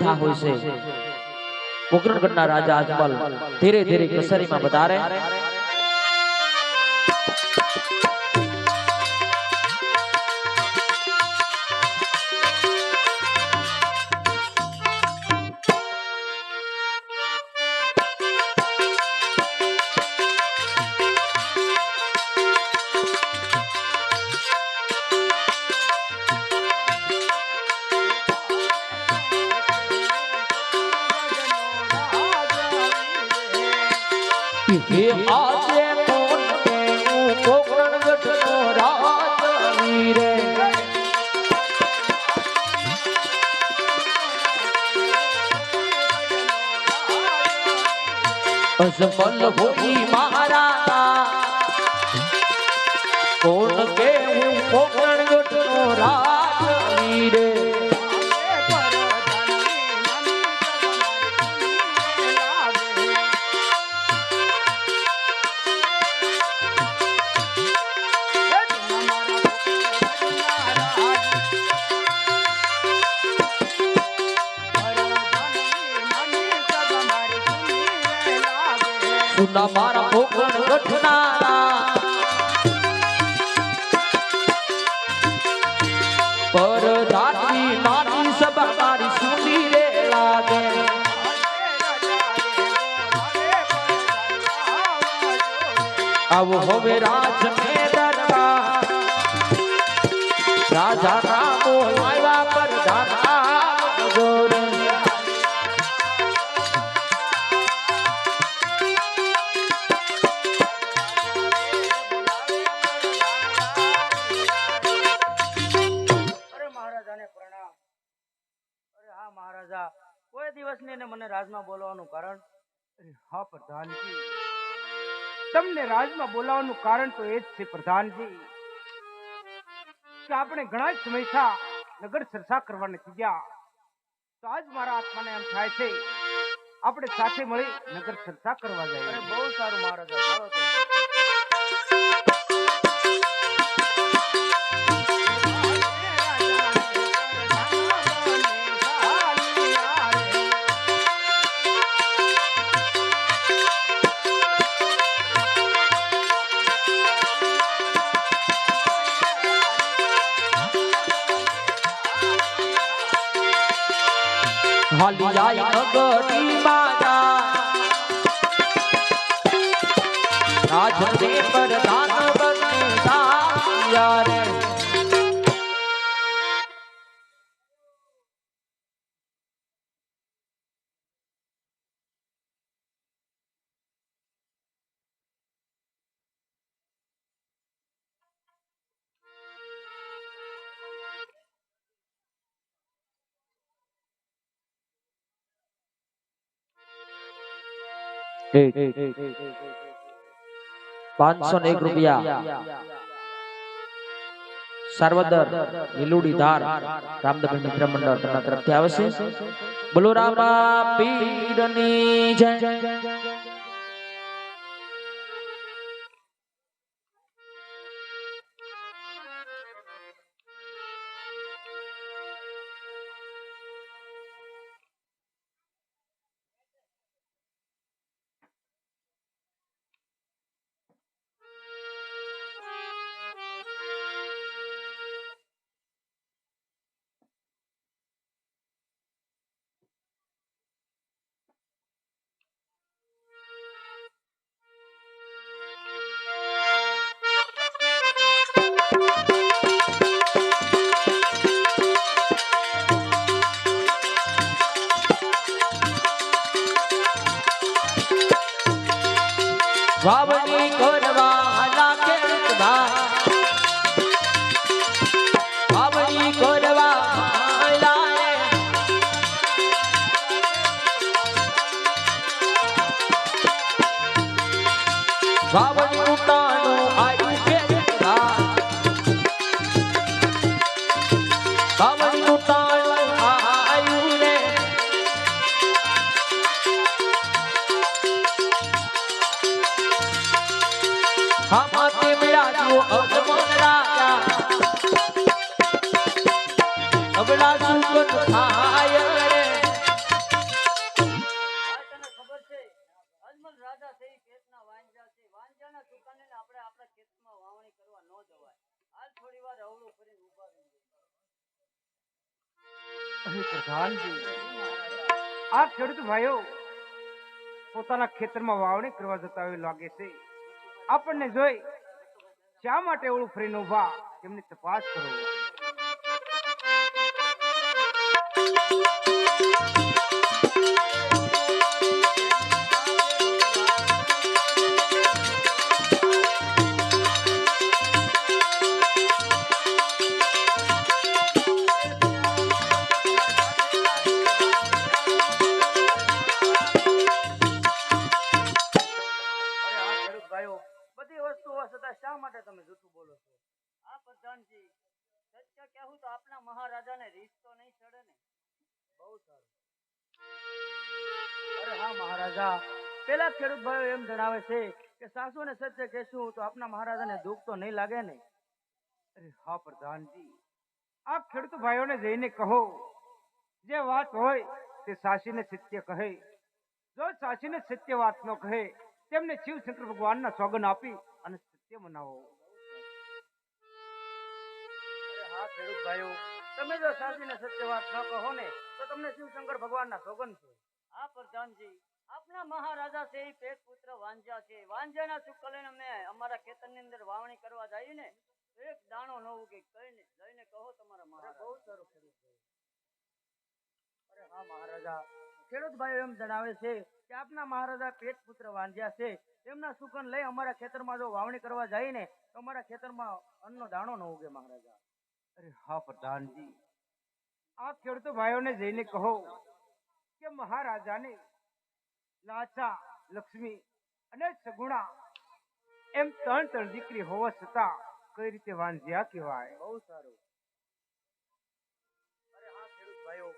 था હોય છે પોકરણગઢના રાજા અજમલ ધીરે ધીરે કસરીમાં વધારે हे आजे कोण केऊ पोकरણગઢનો રાજવીર અજમલ હોઈ મહારાજા કોણ કેऊ પોકરણગઢનો રાજવીર सुना मारा पोकरણગઢના पर धातवी मानी सब मारी सुनी रे लागे अब होवे राज में दरबार राजा रामो आया पर धाना जोर महाराजा कोई दिवस ने मने राजमा बोलवानुं कारण हाँ प्रधानजी तमने राजमा बोलवानुं कारण तो ए ज छे प्रधानजी कि आपणे घणा समय था नगर चर्चा करवाने कीध्या तो आज मारा आत्माने एम थाय छे आपणे साथे मळी नगर चर्चा करवा जाईए। अरे बहुत सारू महाराजा चालो तो हाली आई नगरी माया राजने प्रधान बने साया रे ₹501 सर्वदर नीलूड़ी धार रामदेव मित्र मंडल तरफથી આવશે બોલો રામા પીરની જય વાવણી કરવા લાગે ભાઈ વાવણી કરવા લાગે વાવણી ઉતાણું આવ્યું કે વાવણી ઉતાણું આવ્યું રે हमाते मेरा जो अजमल राजा अबला सुकन थाय रे અરે પ્રધાનજી, આ ખેડૂત ભાઈઓ પોતાના ખેતરમાં વાવણી કરવા જતા હોય લાગે છે. આપણને જોઈ શા માટે ઓળું ફરીને ઉભા, તેમની તપાસ કરો. બધી વસ્તુ હોવા છતાં શા માટે તમે જૂઠું બોલો છો? હા પ્રધાનજી, સત્ય કહેવું તો આપણા મહારાજાને રીત તો નહીં ચડે ને. બહુ સારું. અરે હા મહારાજા, પેલા ખેડૂત ભાઈઓ એમ જણાવે છે કે સાસુને સત્ય કહેશું તો આપના મહારાજાને દુઃખ તો નહીં લાગે ને? અરે હા પ્રધાનજી, આ ખેડૂત ભાઈઓને જઈને કહો, જે વાત હોય તે સાસીને સત્ય કહે. જો સાસીને સત્ય વાત ન કહે, તેમને શિવ શંકર ભગવાનના સોગન આપી અને સત્ય મનાવો. અરે હા ખેડૂત ભાઈઓ, તમે જો સાસીને સત્ય વાત ન કહો ને તો તમને શિવ શંકર ભગવાનના સોગન છે. હા પ્રધાનજી, આપણા મહારાજા છે એ પેટ પુત્ર વાંજ્યા છે. વાંજ્યાના સુખ લઈને અમે અમારા ખેતરની અંદર વાવણી કરવા જઈએ ને, એક દાણો ન ઉગે. કહીને જઈને કહો તમારા મહારાજ. બહુ સારું ખેડૂત ભાઈ. અરે હા મહારાજા, ખેડૂત ભાઈઓ એમ જણાવે છે કે આપના મહારાજા પેટ પુત્ર વાંજ્યા છે, તેમના સુકન લઈ અમારા ખેતરમાં જો વાવણી કરવા જાય ને તો અમારા ખેતરમાં અન્નનો દાણો ન ઉગે મહારાજા. અરે હા પ્રધાનજી, આ ખેડૂત ભાઈઓને જઈને કહો કે મહારાજાને લાચા, લક્ષ્મી અને સગુણા એમ ત્રણ દીકરી હોવા છતાં કઈ રીતે વાંજ્યા કહેવાય? બહુ સારું. અરે હા ખેડૂત ભાઈઓ,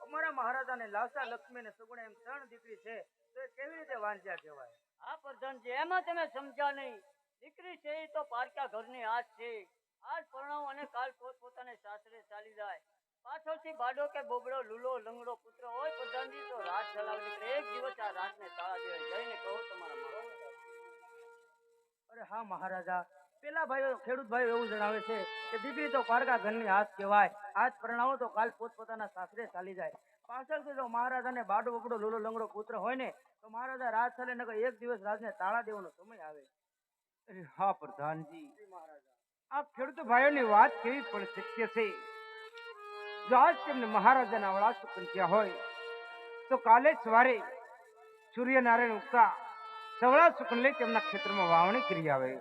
અમારા મહારાજાને લાસા, લક્ષ્મી અને સગુણા એમ ત્રણ દીકરી છે, તો એ કેવી રીતે વાંજ્યા કહેવાય? હા પ્રધાનજી, એમાં તમે સમજ્યા નહીં. દીકરી છે એ તો પારકા ઘરની આજ છે. આજ પરણાવ અને કાલ પોતાને સાસરે ચાલી જાય. પાછળથી બાડો કે બોબડો, લૂલો, લંગડો પુત્ર હોય પ્રધાનજી તો રાત ચલાવે. દીકરી એક દિવસ આ રાતને તાળા દેવાય. જઈને કહો તમારા મહારાજ. અરે હા મહારાજા, પેલા ભાઈઓ ખેડૂત ભાઈઓ એવું જણાવે છે કે દીકરી તો પારકા ઘરની હાથ કહેવાય. આજ પરણાવો તો કાલ પોતપોતાના સાસરે ચાલી જાય. પાછળથી જો મહારાજાને બાડો બકડો લૂલો લંગડો પુત્ર હોય ને તો મહારાજા રાત ચાલે નકર એક દિવસ રાજને તાળા દેવાનો સમય આવે. અરે હા પ્રધાનજી, આ ખેડૂત ભાઈઓની વાત કેવી પણ સત્ય છે. જો આજ તેમને મહારાજાના વડા સુકન થયા હોય તો કાલે સવારે સૂર્યનારાયણ ઉગતા સવળા સુકન લઈ તેમના ખેતરમાં વાવણી કરી આવે.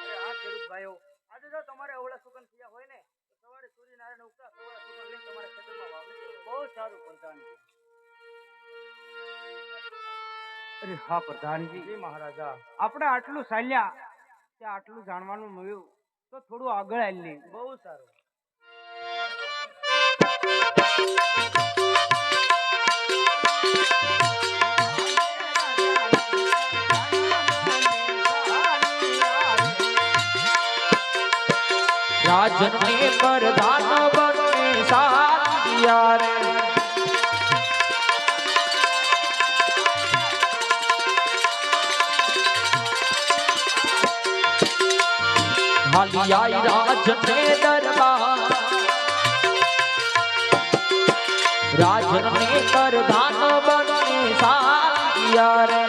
અરે હા ખેડૂત ભાઈઓ, આજે જો તમારે અવળા સુકન થયા હોય ને તો સવારે સૂર્યનારાયણ ઉગતા સવળા સુકન લઈ તમારા ખેતરમાં વાવણી કરો. બહુ સારું પ્રધાનજી. અરે હા પ્રધાનજી, જી મહારાજા, આપણે આટલું ચાલ્યા ત્યાં આટલું જાણવાનું મળ્યું તો થોડું આગળ આવીએ. બહુ સારું. રાજને પ્રધાન બને સારિયા રે, હાલી આઈ રાજને દરબાર, રાજને પ્રધાન બને સારિયા રે.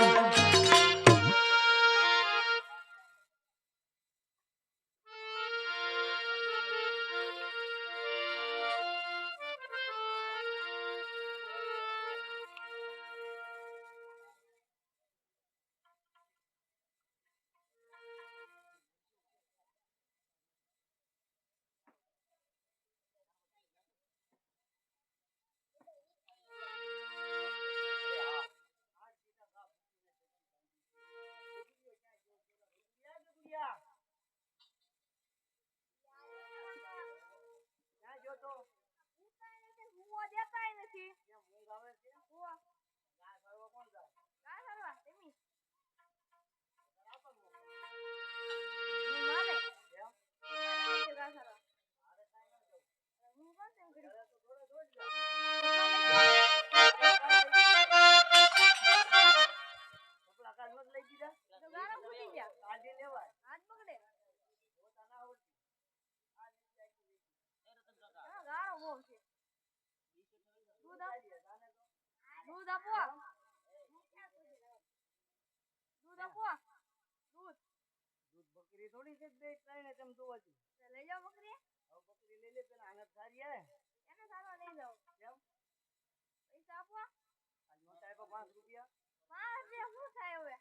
દૂધ આપો. દૂધ આપો. દૂધ. દૂધ બકરી થોડી છે બે ત્રણે તેમ જોવા છું. તો લઈ જાઓ બકરી. હવે બકરી લઈ લે પેલા આનત સારી હે. એને સારવા લઈ જાઓ. કેમ? પૈસા આપો. આજ નોટ આપ્યા 5 રૂપિયા. 5 રૂપિયા શું થાય હવે?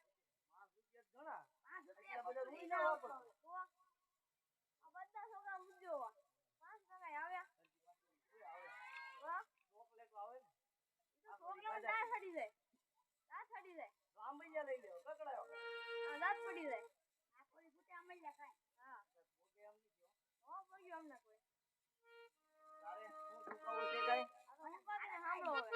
5 રૂપિયા જ ઘણા. 5 એટલા રૂપિયા બધા રૂપિયા ના વાપરતો. તો આ બધા છોકરા મૂકજો. 5 ટકા આવ્યા. ચોકલેટ આવે ને. તો છોકરાને દાંત સડી જાય. દાંત સડી જાય. રામૈયા લઈ લેવો કકડાયો. આ દાંત પડી જાય. આ કોઈ ફૂટે આમાં લ્યા કાંઈ. હા. પોતે એમ નહીં થયો. હો પડ્યું અમને કોઈ. તારે શું દુખાવો છે કાંઈ? આ તો ઉપાડીને સાંભળો હવે.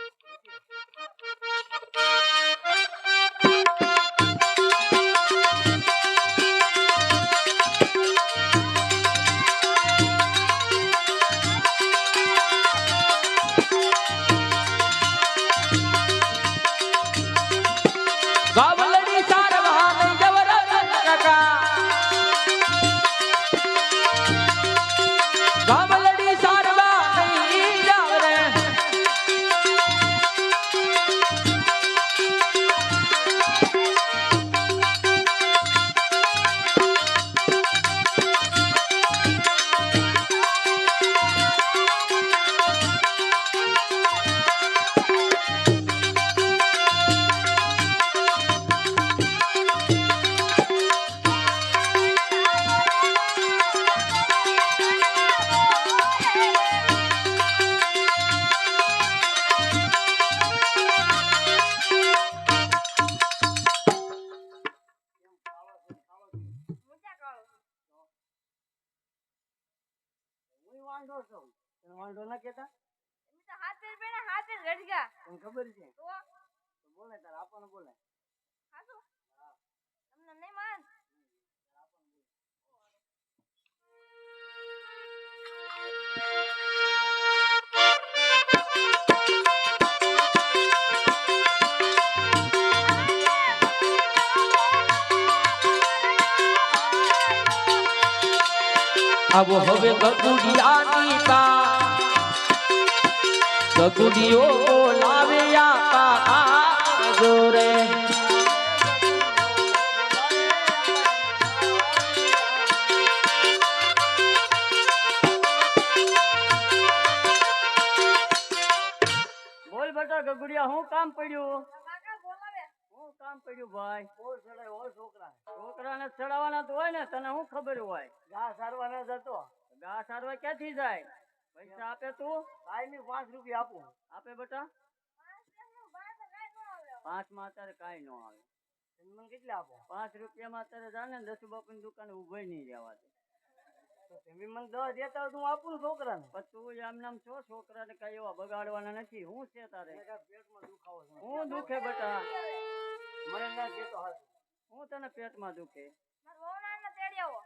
ગાવલડી સારવા નહીં જવરતન કાકા ગાવલડી સારવા નહીં જવરે મોટા કાળો. હું વાંઢો છું. તને વાંઢો ના કહેતા? એમ તો હાથે પેલા હાથે ગડગા. તને ખબર છે? તો તો બોલે તારે આપણને બોલે. હાચું. તમને નહીં માન. આવો હવે ગગુડિયાની પા ગગુડિયો બોલાવે આપા જોરે બોલ બેટા ગગુડિયા હું કામ પડ્યું? કાકા બોલાવે. હું કામ પડ્યું ભાઈ? કોણ ચડાય હોય છોકરા? છોકરાને ચડાવવાના તો હોય ને, તને શું ખબર હોય? ઘા સારવાના જતો. ઘા સારવા ક્યાંથી જાય? પૈસા આપે તું? કાયમી 5 રૂપિયા આપું. આપે બેટા? 5 માં અત્યારે કાંઈ ન આવે. મને કેટલા આપો? 5 રૂપિયામાં અત્યારે જાને દસુ બાપુની દુકાને ઉભો નહીં રહેવા દે. તો તમે મને 10 દેતા હોય તો હું આપું છોકરાને. પણ તું એમ નામ છો, છોકરાને કઈ એવા બગાડવાના નથી. હું છે તારે? પેટમાં દુખાવો છે. હું દુખે બેટા? મને ના કહેતો હાથ. હું તને પેટમાં દુખે? મારા વહુનાને તેડી આવો.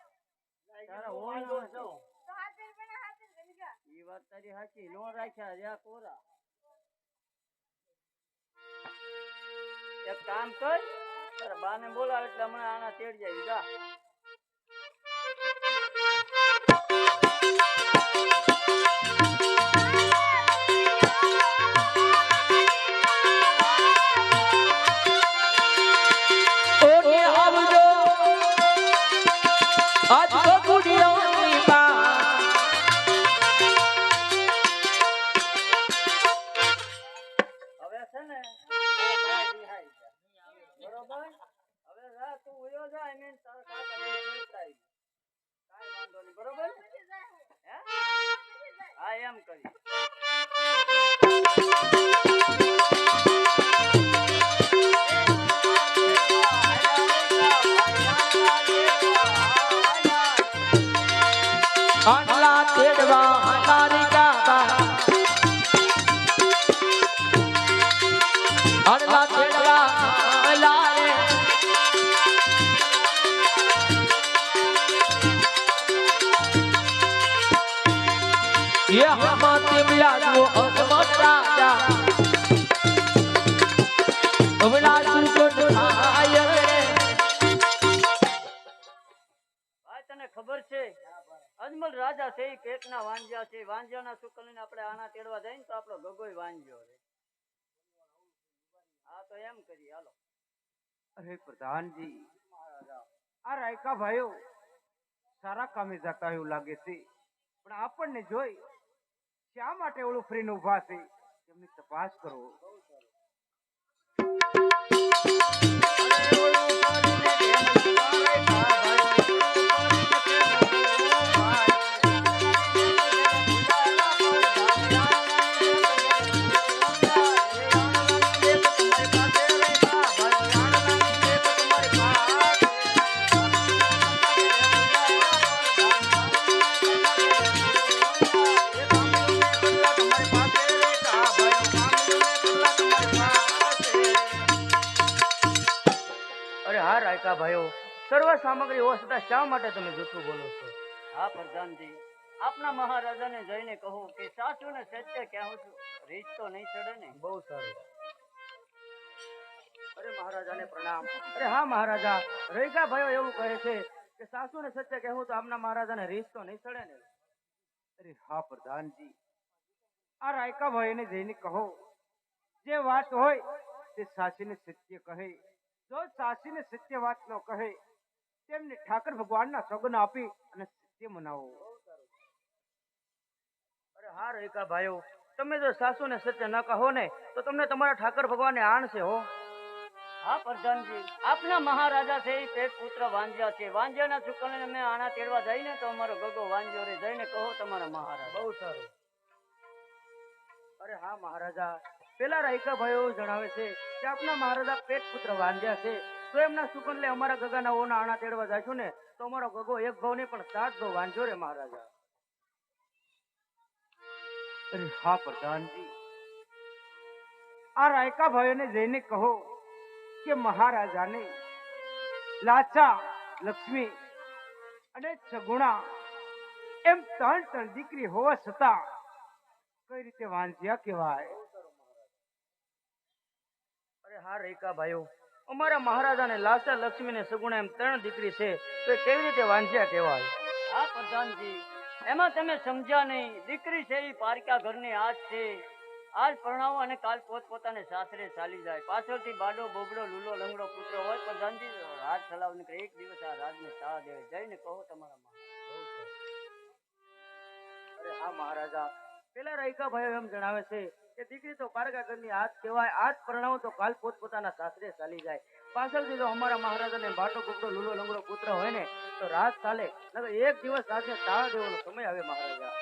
તારા હોવાનો છો. તો હાથે પેલા હાથે ગડગા. ઈ વાત તારી સાચી. નો રાખ્યા રહ્યા કોરા. એક કામ કર, તારા બાને બોલાવ એટલે હમણાં આના તેડી જાય. જા. ઓકે આવજો આજ ગગુડિયાની પા હવે છે ને બરોબર. હવે જા તું ઉયો જા. I mean તારા કાકા બે જોઈતા આવી. કાંઈ વાંધો નહીં. બરોબર હે? હા એમ કરી. આંડલા તેડવા આંડારી કાબા આંડલા તેડવા લારે ये हम तिमला जो अमत राजा अबला सुकोट आय रे ભાઈ તને ખબર છે અજમલ રાજા છે ઈ પેટના વાંજ્યા છે. વાંજ્યાના સુકલીને આપણે આના તેડવા જઈએ ને તો આપણો ગગોય વાંજ્યો રે. હા તો એમ કરીએ હાલો. અરે પ્રધાનજી, આ રાયકા ભાઈઓ સારા કામે જતા એવું લાગે છે, પણ આપણને જોઈ શા માટે ઓલું ફરીને ઉભા છે એમની તપાસ કરો. અરે હા રાયકા ભાઈઓ, સર્વ સામગ્રી હોવા છતાં શા માટે તમે જૂઠું બોલો છો? હા પ્રધાનજી, આપના મહારાજાને જઈને કહો કે સાચું ને સત્ય કહું છું, રીત તો નહીં ચડે ને. બહુ સારું. અરે મહારાજાને પ્રણામ. અરે હા મહારાજા, રાયકા ભાઈઓ એવું કહે છે કે સાસુ ને સત્ય કહેવું તો આમના મહારાજાને રીસ તો નહીં ચડે ને. અરે હા પ્રધાનજી, આ રાયકા ભાઈને જઈને કહો જે વાત હોય તે સાસીને સત્ય કહે. જો સાસીને સત્ય વાત ન કહે તેમને ઠાકર ભગવાનના સોગંદ આપી અને સત્ય મનાવો. અરે હા રાયકા ભાઈઓ, તમે જો સાસુને સત્ય ન કહો ને તો તમને તમારા ઠાકર ભગવાનને આણશે હો. હા પ્રધાનજી, આપના મહારાજા છે એ પેટ પુત્ર વાંજ્યા છે. વાંજ્યાના શુકલને અમે આણા તેડવા જઈને તો અમારો ગગો વાંજ્યો રે. જઈને કહો તમારા મહારાજા. બહુ સારું. અરે હા મહારાજા, પેલા રાયકા ભાઈઓ જણાવે છે કે આપના મહારાજા પેટ પુત્ર વાંધ્યા છે, તો એમના સુકનલે અમારા ગગાના ઓના આણા તેડવા જાશું ને તો અમારો ગગો એક ભાવ નહીં પણ 7 ભાવ વાંધ્યો રે મહારાજા. અરે હા પ્રધાનજી, આ રાયકા ભાઈઓને જઈને કહો કે મહારાજાને લાચા, લક્ષ્મી અને સગુણા એમ 3 દીકરી હોવા છતાં કઈ રીતે વાંચ્યા કહેવાય? અરે હા રેકા ભાઈઓ, અમારા મહારાજાને લાસા, લક્ષ્મી ને સગુણા એમ 3 દીકરી છે, તો એ કેવી રીતે વાંચ્યા કહેવાય? હા પ્રધાનજી, એમાં તમે સમજ્યા નહીં. દીકરી છે એ પારકા ઘરની આજ છે. આજ પરણાવો અને કાલ પોતપોતાને સાસરે ચાલી જાય. પાછળથી બાડો, બોબડો, લૂલો, લંગડો પુત્ર હોય પ્રધાનજી, રાજ ચલાવ નીકળે. એક દિવસ આ રાજને તાળા દેવે. જઈને કહો તમારા મહારાજ. અરે હા મહારાજા, પેલા રાયકા ભાઈઓ એમ જણાવે છે કે દીકરી તો પારકા ઘરની આજ કહેવાય. આજ પરણાવો તો કાલ પોતપોતાના સાસરે ચાલી જાય. પાછળથી જો અમારા મહારાજાને બાટો, બોબડો, લૂલો, લંગડો પુત્ર હોય ને તો રાજ ચાલે, નકર એક દિવસ રાજને તાળા દેવાનો સમય આવે મહારાજા.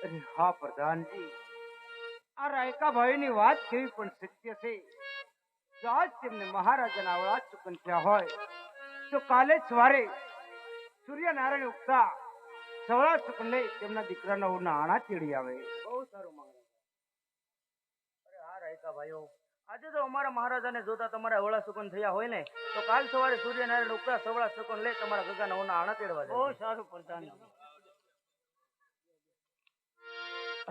અરે હા પ્રધાનજી, આ રાયકા ભાઈની વાત કેવી પણ સત્ય છે. જો આજ તેમને મહારાજાના આવડા ચુકન થયા હોય તો કાલે સવારે સૂર્યનારાયણ ઉગતા સવળા ચુકન લઈ તેમના દીકરાના ઓના આણા તેડી આવે. બહુ સારું મહારાજા. અરે હા રાયકા ભાઈઓ, આજે તો અમારા મહારાજાને જોતા તમારા અવળા સુકન થયા હોય ને તો કાલ સવારે સૂર્યનારાયણ ઉગતા સવળા સુકન લઈ તમારા ગગાના ઓના આણા તેડવા જાય. બહુ સારું પ્રધાનજી.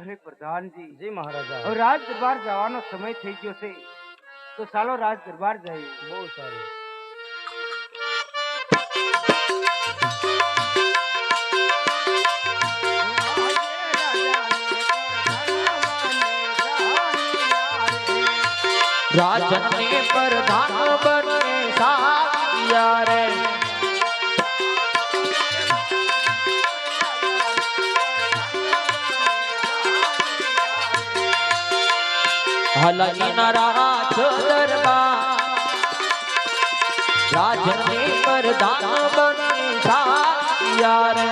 અરે પ્રધાનજી, જી મહારાજા. હવે રાજ દરબાર જવાનો સમય થઈ ગયો છે, તો ચાલો રાજ દરબાર જઈએ. બહુ સારું. રાજને પ્રધાન બને સાયા રે, હલકી ના રાજ દરબાર, રાજને પ્રધાન બને સાયા રે.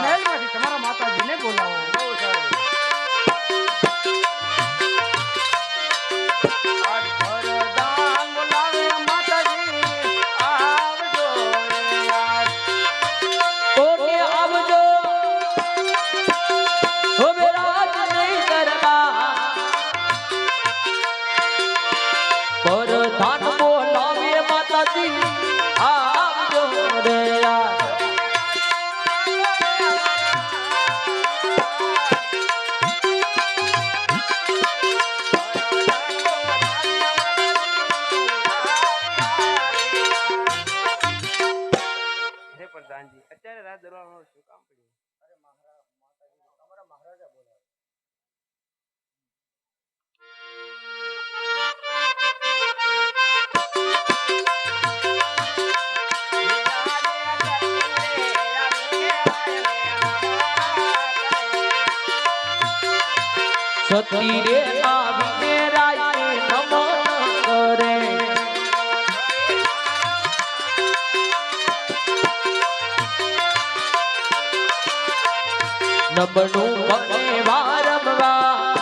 મહેલમાંથી તમારા માતાજીને બોલાવો. બહુ સારું. આજ વરદાન બોલાવે માતાજી, આવજો રે યાર. કોને આવજો હવે રાજને દરબાર, પ્રધાન બોલાવે માતાજી, આવજો રે યાર. હે પ્રધાનજી, અત્યારે રાજ દરબારમાં શું કામ પડ્યું? અરે માતાજી, તમારા મહારાજા બોલાવે. સતી રે આવીને રાયે નમન કરે નમનું મને વારંવાર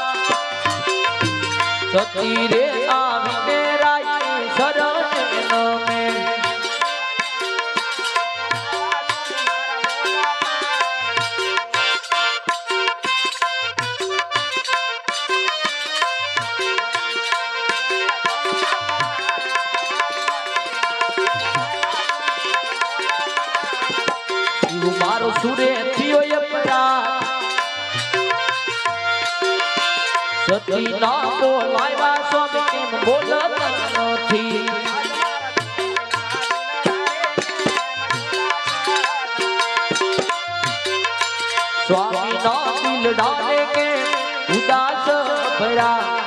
સતી રે આવીને રાયે શરણ નમે મારો સુરે થયો અપરાધ સતી ના બોલાવ્યા સ્વામી કેમ બોલતા નથી સ્વામી ના દિલ ડાલે કે ઉદાસ ભરા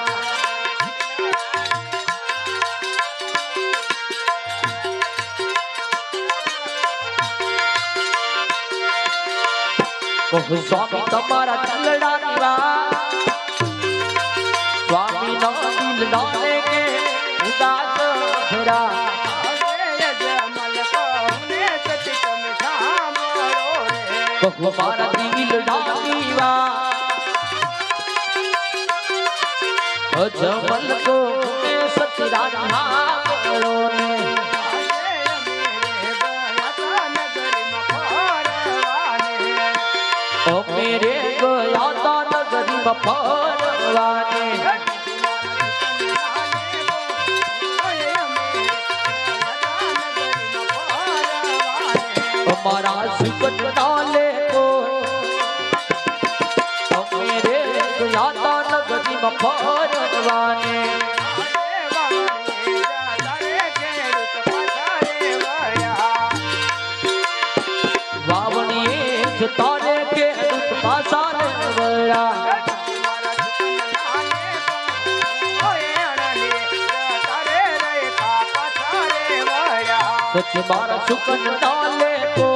સ્વામી તમારા દિલડાની વાત સ્વામી ના દિલ ડાલે કે ઉદાસ ભરા કહો મારા દિલડાની વાત અજમલ કો સતરાની હાલો ને મેરે ગયા તા નગરી બફરવાને અમારા સુકટ ડાલે કો મેરે ગયા તા નગરી બફરવાને વાવણીએ તારે કે પાસાને વળા સચ મારા સુકન ડાલે કો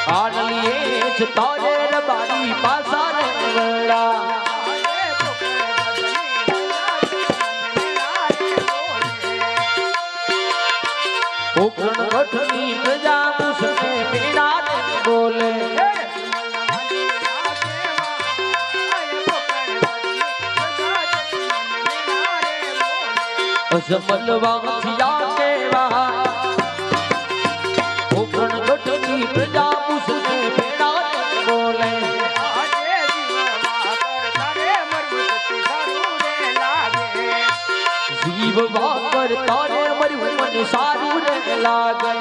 આડલીએ જ તારે રબારી પાસાને વળા ઉકરણ ગઠની પ્રજા મુસને પીડાને બોલે અજમલ વાંચિયા કેવા ઉકરણ ગઠની પ્રજા મુસને પીડાને બોલે જીવ વાકર તારે મર્યું મને સારું રે લાગે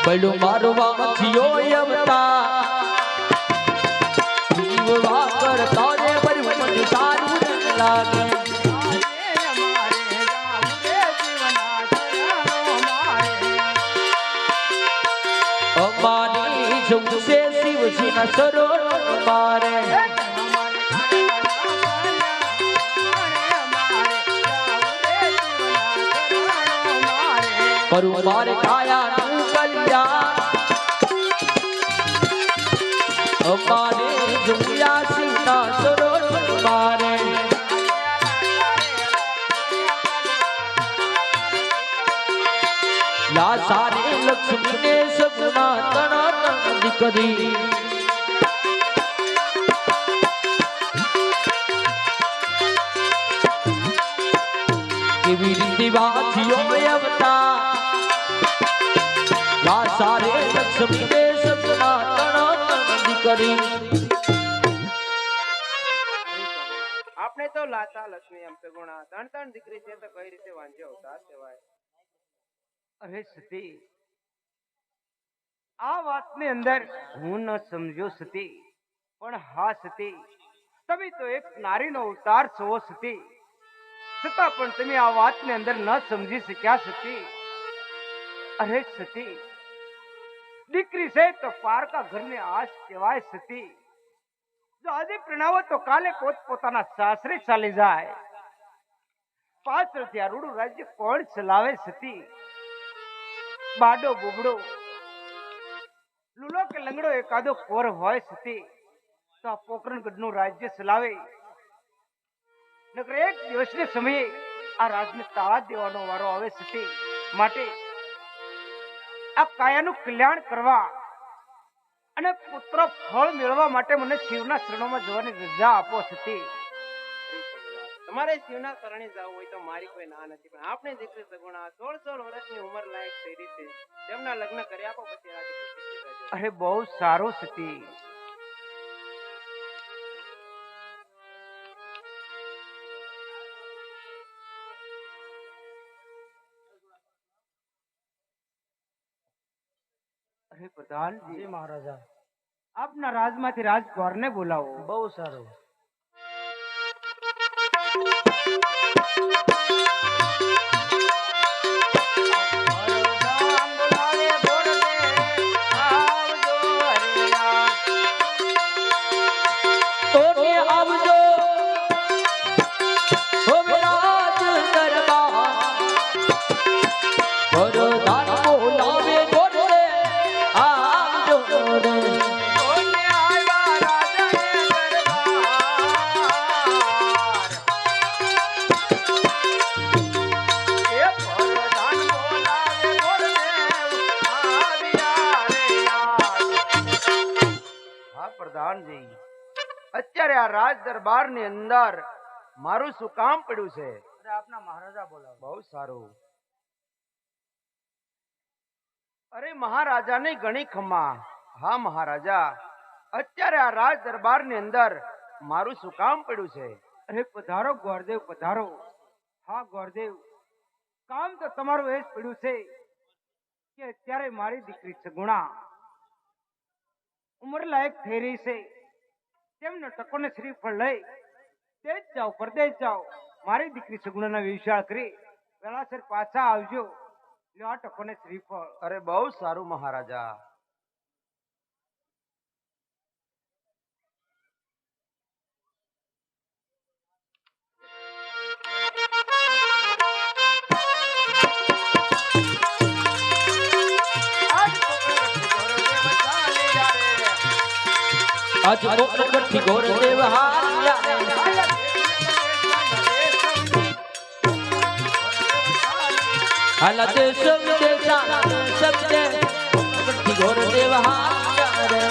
બડું મારો વાંચિયો અવતા જીવ વાકર તારે મર્યું મને સારું રે લાગે અમારી જુગસે શિવજી ના સરોર મારે કરું મારે કાયા નું કલ્યાણ અમારે જુગિયા શિવ ના સરોર મારે લા સારે લક્ષ્મી ને સગુના તણા દીકરી કેવી રીતે વાંચ્યો અવતા લા સારે લક્ષ્મી ને સગુના તણા દીકરી આપણે તો લાતા લક્ષ્મી એમ સગુણા ત્રણ દીકરી છે તો કઈ રીતે વાંચ્યો અવતાર કહેવાય અરે સતી આ વાતની અંદર હું ન સમજ્યો સતી પણ હા સતી તમે તો એક નારીનો અવતાર છો સતી છતાં પણ તમે આ વાતની અંદર ન સમજી શક્યા સતી અરે સતી દીકરી છે તો પારકા ઘરની આશ કહેવાય સતી જો આજે પ્રણાવો તો કાલે પોતાના સાસરે ચાલી જાય પાછળથી આ રૂડું રાજ્ય કોણ ચલાવે સતી? બાડો બુબડો લુલો કે લંગડો એકાદો કોર હોય સતી તો આ પોકરણગઢનું રાજ્ય ચલાવે. નકર એક દિવસને સમયે આ રાજને તાળા દેવાનો વારો આવે સતી. માટે આ કાયાનું કલ્યાણ કરવા અને પુત્ર ફળ મેળવવા માટે મને શિવના શરણોમાં જવાની રજા આપો સતી. તમારે શિવના શરણે જવું હોય તો મારી કોઈ ના નથી, પણ આપણે દીકરી સગુણા 16 વર્ષની ઉંમર લાયક થઈ રહી છે, તેમના લગ્ન કરી આપો પછી રાજી ખુશી રહેજો. અરે બહુ સારું સતી. અરે પ્રધાનજી મહારાજા આપના રાજમાંથી રાજકુમારને બોલાવો. બહુ સારું. વરદાન બોલાવે ગોરદે, આવજો હરિયા. તોને આવજો હવે રાજ દરબાર, વરદાન બોલાવે ગોરે આવજો રે. કોને આવ્યા રાજાને દરબાર. એ વરદાન બોલાવે ગોરદેવ, આવ્યા રે આજ. હા પ્રધાનજી, અત્યારે આ રાજ દરબાર ની અંદર મારું શું કામ પડ્યું છે? આપના મહારાજા બોલાવો. બહુ સારું. અરે મહારાજાને ઘણી ખમા. હા મહારાજા, અત્યારે આ રાજ દરબાર ની અંદર મારું શું કામ પડ્યું છે? અરે પધારો ગોરદેવ, પધારો. હા ગોરદેવ, કામ તો તમારું એ જ પડ્યું છે કે અત્યારે મારી દીકરી સગુણા ઉંમર લાયક થઈ રહી છે. તેમનો ટકોને શ્રીફળ લઈ તે જ જાઓ, પરદેશ જાઓ. મારી દીકરી સગુણાના વિશાળ કરી વેળાસર પાછા આવજો. લ્યો આ ટકોને શ્રીફળ. અરે બહુ સારું મહારાજા. આજ પોકરણગઢથી ગોરદેવ હાલ્યા રે. હાલા દેશ વિદેશા શબ્દે પોકરણગઢથી ગોરદેવ હાલ્યા રે.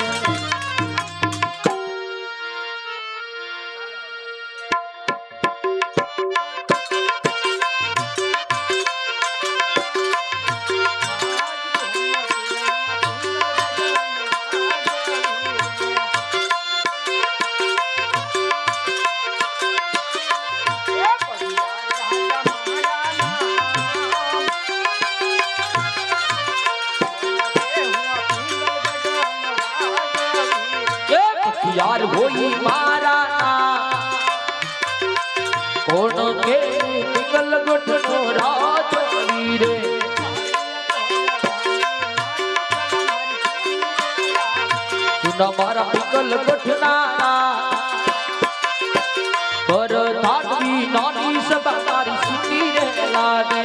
યાર હોઈ મારા કોણ કે પિંગલ ગોઠનો રાજ વીરે. સુના મારા પિંગલ ગોઠના પર ધાડવી નાની સભા મારી સુની રે લાગે.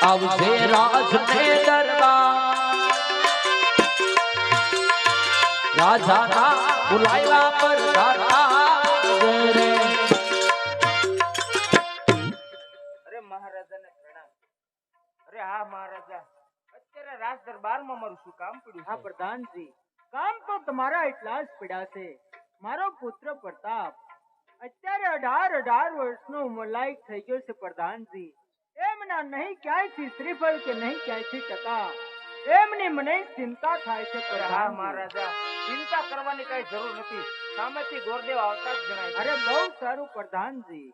આવશે રાજ ને દરબાર, રાજાના બોલાવ્યા પર રે. અરે મહારાજાને પ્રણામ. અરે હા મહારાજા, અત્યારે રાજ દરબારમાં મારું શું કામ પડ્યું? હા પ્રધાનજી, કામ તો તમારા એટલા જ પડ્યા છે. મારો પુત્ર પ્રતાપ અત્યારે 18 વર્ષનો ઉંમરલાયક થઈ ગયો છે પ્રધાનજી. એમના નહીં ક્યાંયથી શ્રીફળ કે નહીં ક્યાંયથી ટકા, એમની મને ચિંતા થાય છે. હા મહારાજા, ચિંતા કરવાની કઈ જરૂર નથી. સામેથી ગોરદેવ આવતા જ જણાય. અરે બહુ સારું પ્રધાનજી.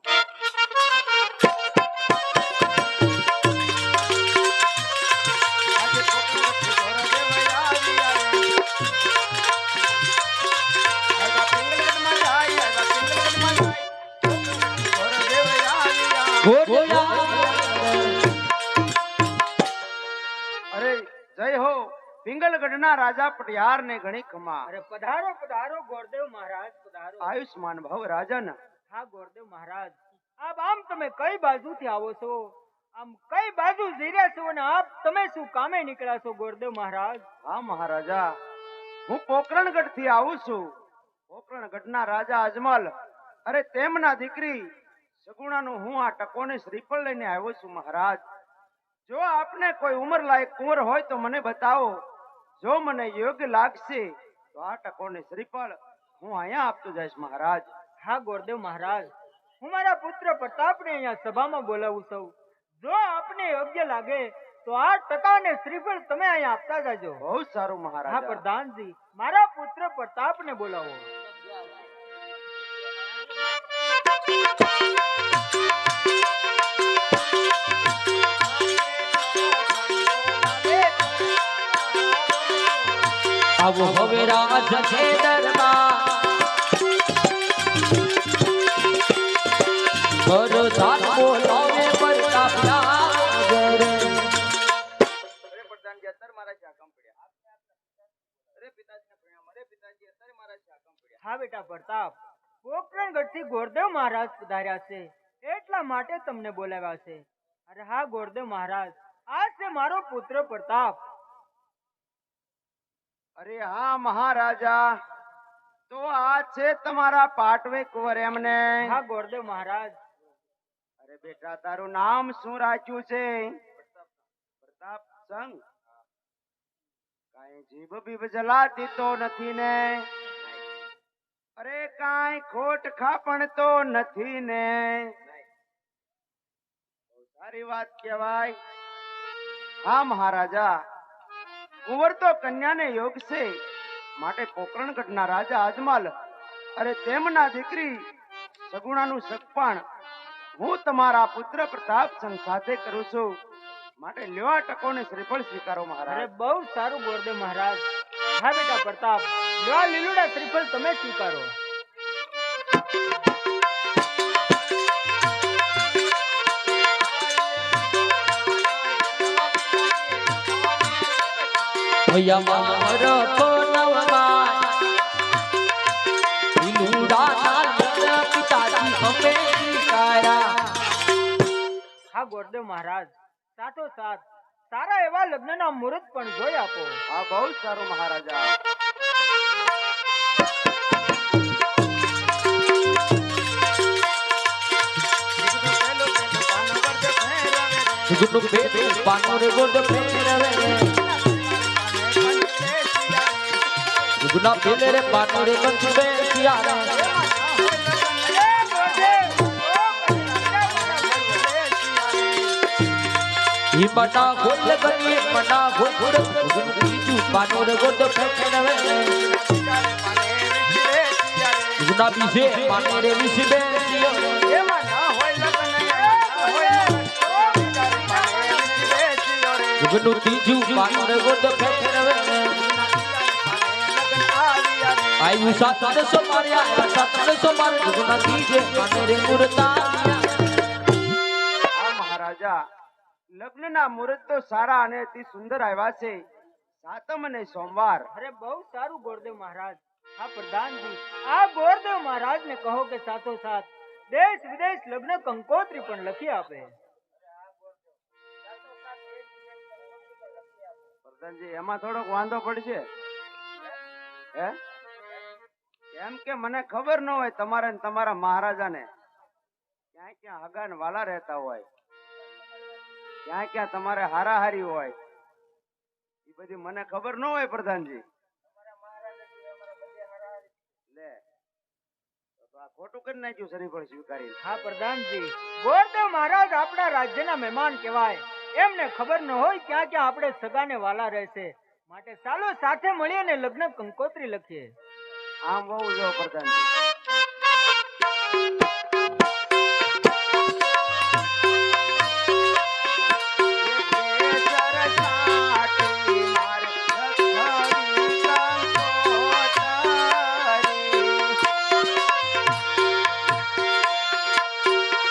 આજે પોકરણગઢથી ગોરદેવ આવ્યા રે. આજા પિંગલગઢમાં જાય, આજા પિંગલગઢમાં જાય. પોકરણગઢથી ગોરદેવ આવ્યા. અરે જય હો પિંગલગઢના રાજા પટિયાર ને ઘણી ખમા. અરે પધારો પધારો ગોરદેવ મહારાજ. મહારાજ પધારો. આયુષ્માન ભવ રાજન. હા ગોરદેવ મહારાજ, આમ તમે કઈ બાજુથી આવો છો? આમ કઈ બાજુ જઈ રહ્યા છો અને તમે શું કામે નીકળ્યા છો ગોરદેવ મહારાજ? હા મહારાજા, હું પોકરણગઢ થી આવું છું. પોકરણગઢના રાજા અજમલ અરે તેમના દીકરી સગુણાનું હું આ ટકોને શ્રીફળ લઈને આવ્યો છું મહારાજ. જો આપને કોઈ ઉંમર લાયક કુંવર હોય તો મને બતાવો. જો મને યોગ્ય લાગશે તો આ ટકોને શ્રીફળ હું અહીંયા આપતો જઈશ મહારાજ. હા ગોરદેવ મહારાજ, હું મારા પુત્ર પ્રતાપને અહીંયા સભામાં બોલાવું છું. જો આપને યોગ્ય લાગે તો આ ટકાને શ્રીફળ તમે અહીંયા આપતા જાજો. બહુ સારું હા મહારાજ. પ્રધાનજી, મારા પુત્ર પ્રતાપને બોલાવો. આવો હવે રાજ છે દરબાર વરદાન બોલાવે પ્રતાપ નાગર. અરે પ્રધાનજી અત્યારે મારા શાકમ પડ્યા. અરે પિતાજીને પ્રણામ. અરે પિતાજી અત્યારે મારા શાકમ પડ્યા. હા બેટા પ્રતાપ, પોકરણગઢથી ગોરદેવ મહારાજ પધાર્યા છે એટલા માટે તમને બોલાવ્યા છે. અરે હા ગોરદેવ મહારાજ, આ છે મારો પુત્ર પ્રતાપ. અરે હા મહારાજા, તો આ છે તમારા પાટવે કુંવર એમને? હા ગોરદેવ મહારાજ. અરે બેટા તારું નામ શું રાખ્યું છે? પ્રતાપ સંગ. કાંઈ જીભ બીભ જલાતી તો નથી ને? અરે કાંઈ ખોટ ખાપણ તો નથી ને? બહુ સારી વાત કહેવાય. હા મહારાજા, કુંવર તો કન્યાને યોગ છે, માટે પોકરણગઢના રાજા અજમલ અરે તેમના દીકરી સગુણાનું સગપાણ હું તમારા પુત્ર પ્રતાપ સંગ સાથે કરું છું. માટે લ્યો આ ટકોને શ્રીફળ સ્વીકારો અરે મહારાજ. બહુ સારું ગોરદેવ મહારાજ. હા બેટા પ્રતાપ, લો આ લીલુડા શ્રીફળ તમે સ્વીકારો. ભૈયા માર નવમાં લીલુડા પિતાજી હમે સ્વીકાર્યા. હા ગોરદેવ મહારાજ, સાથો સાથ સારા એવા લગ્નના મુહૂર્ત પણ જોઈ આપો. હા બહુ સારું મહારાજા. જુગનું પેટું પાનોર ગોડ ફેરવે જુગના પેલે રે પાનોર ગંજ બેસિયા ઈ બટા ગોલ ગની બટા ગોલ જુગનું બીજું પાનોર ગોડ ફેરવે જુગના બીજે પાનોર વિશે બેસિયો એમાં ના હોય લગ્ન, ના હોય જુગનું ત્રીજું પાનોર ગોડ ફેરવે આયુ 700 માર્યા 700 માર જુગના ત્રીજે પાનોર મૂર્તા. હા મહારાજા, લગ્નના મુહૂર્ત તો સારા અને અતિ સુંદર આવ્યા છે. સાતમ અને સોમવાર. અરે બહુ સારું ગોરદેવ મહારાજ. હા પ્રધાનજી, આ ગોરદેવ મહારાજ ને કહો કે સાથો સાથ દેશ વિદેશ લગ્ન કંકોત્રી પણ લખી આપે. પ્રધાનજી એમાં થોડોક વાંધો પડશે. હે એમ કે મને ખબર ન હોય તમારે ને તમારા મહારાજાને ક્યાં ક્યાં હગા ને વાલા રહેતા હોય, ક્યાં ક્યાં તમારે હારાહારી હોય, એ બધી મને ખબર ન હોય પ્રધાનજી. લે તો આ ખોટું કરી નાખ્યું શ્રીફળ સ્વીકારી. હા પ્રધાનજી, ગોરદેવ મહારાજ આપણા રાજ્યના મહેમાન કહેવાય, એમને ખબર ન હોય ક્યાં ક્યાં આપણે સગાને વાલા રહેશે. માટે ચાલો સાથે મળીને લગ્ન કંકોત્રી લખીએ. આમ બહુ જો પ્રધાનજી.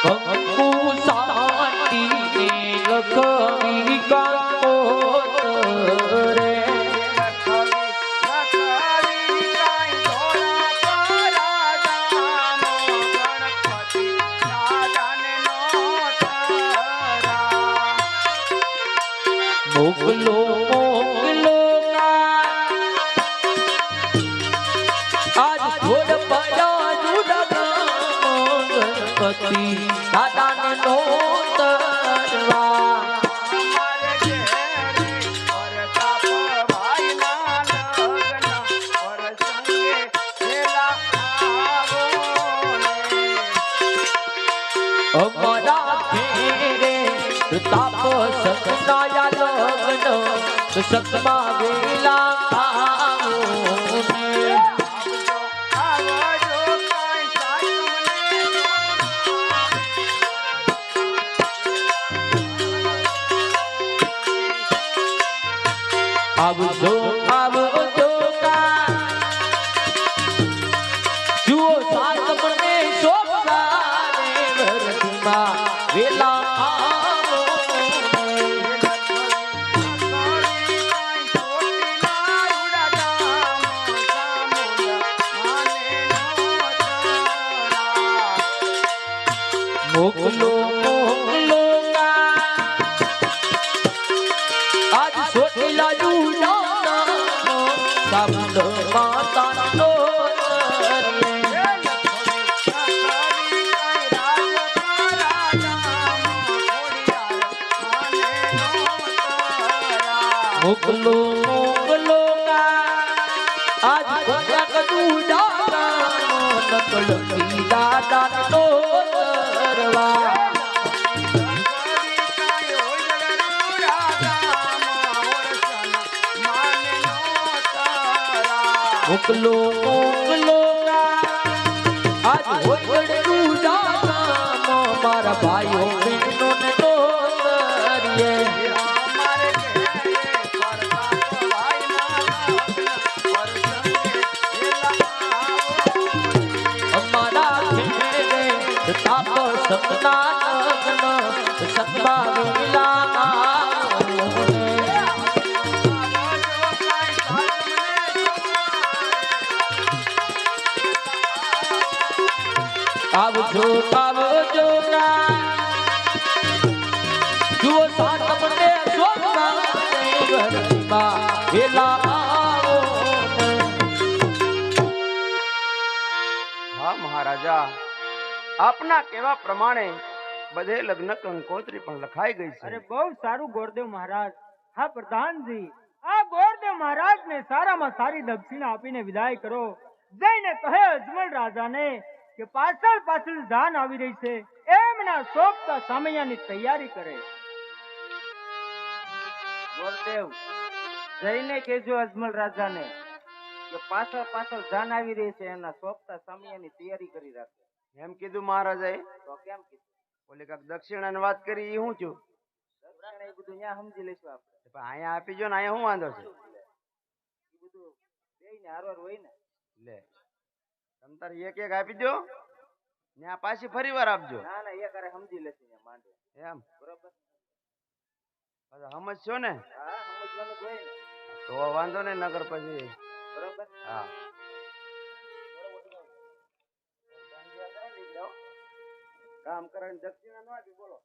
કંકુ સાટીને લખવી કંકોત્રે મોકલો મોકલો આજ છોડ પડ્યો જુદા ગણપતિ દાદાને નોતરવા અમારે ઘેરે પરતાપ ભાઈના લગ્ન પરસંગે વેલા આવો ને. અમારા ઘેરે તાપ સતનાયા લગ્ન સતમાં વેલા આવો ને. આવજો કાંઈ આવજો આવજો કા જુઓ સાત મને શોભા રે વરદીમાં વેલા આવો મોકલો મોકલો આજ સોટેલા જુના સાબુદ માતાનો મોકલો મોકલો આજ કોયા કદુડા નકલ દાદાનો તરવા મોકલો મોકલો આજ હોયડું જાનો મારા ભાઈઓ બહેનો ને દોતરીએ અમારા ઘેરે તાપ સપના લગ્ન સતમા વેલા આવો ને. આવજો આવજો જુઓ સાત મને શોભા ઘરમાં વેલા આવો ને. હા મહારાજા, આપના કહેવા પ્રમાણે બધે લગ્ન કંકોત્રી પણ લખાઈ ગઈ છે. અરે બહુ સારું ગોરદેવ મહારાજ. હા પ્રધાનજી, આ ગોરદેવ મહારાજને સારામાં સારી દક્ષિણા આપીને વિદાય કરો. જઈને કહે અજમલ રાજાને કે પાછળ પાછળ જાન આવી રહી છે, એમના સોંપતા સામૈયાની તૈયારી કરે. ગોરદેવ જઈને કહેજો અજમલ રાજાને કે પાછળ પાછળ જાન આવી રહી છે, એના સોંપતા સામૈયાની તૈયારી કરી રાખે. એમ કીધું મહારાજાએ. તો કેમ કીધું? ઓલી કાંઈક દક્ષિણાની વાત કરી એ હું છું. દક્ષિણા એ બધું અહીંયા સમજી લઈશું આપણે. પણ અહીંયા આપી જો ને, અહીંયા શું વાંધો છે? એ બધું બેયને હારવાર હોય ને. લે તમ તાર એક એક આપી દો, ત્યાં પાછી ફરી વાર આપજો. ના ના એ કરે સમજી લેશે ને માંડે. એમ બરોબર. પાછા સમજશો ને હા સમજવાનું જ હોય ને. તો વાંધો નહીં, નગર પછી. બરોબર. હા કામ કરવાની દક્ષિણા ન આપી, બોલો.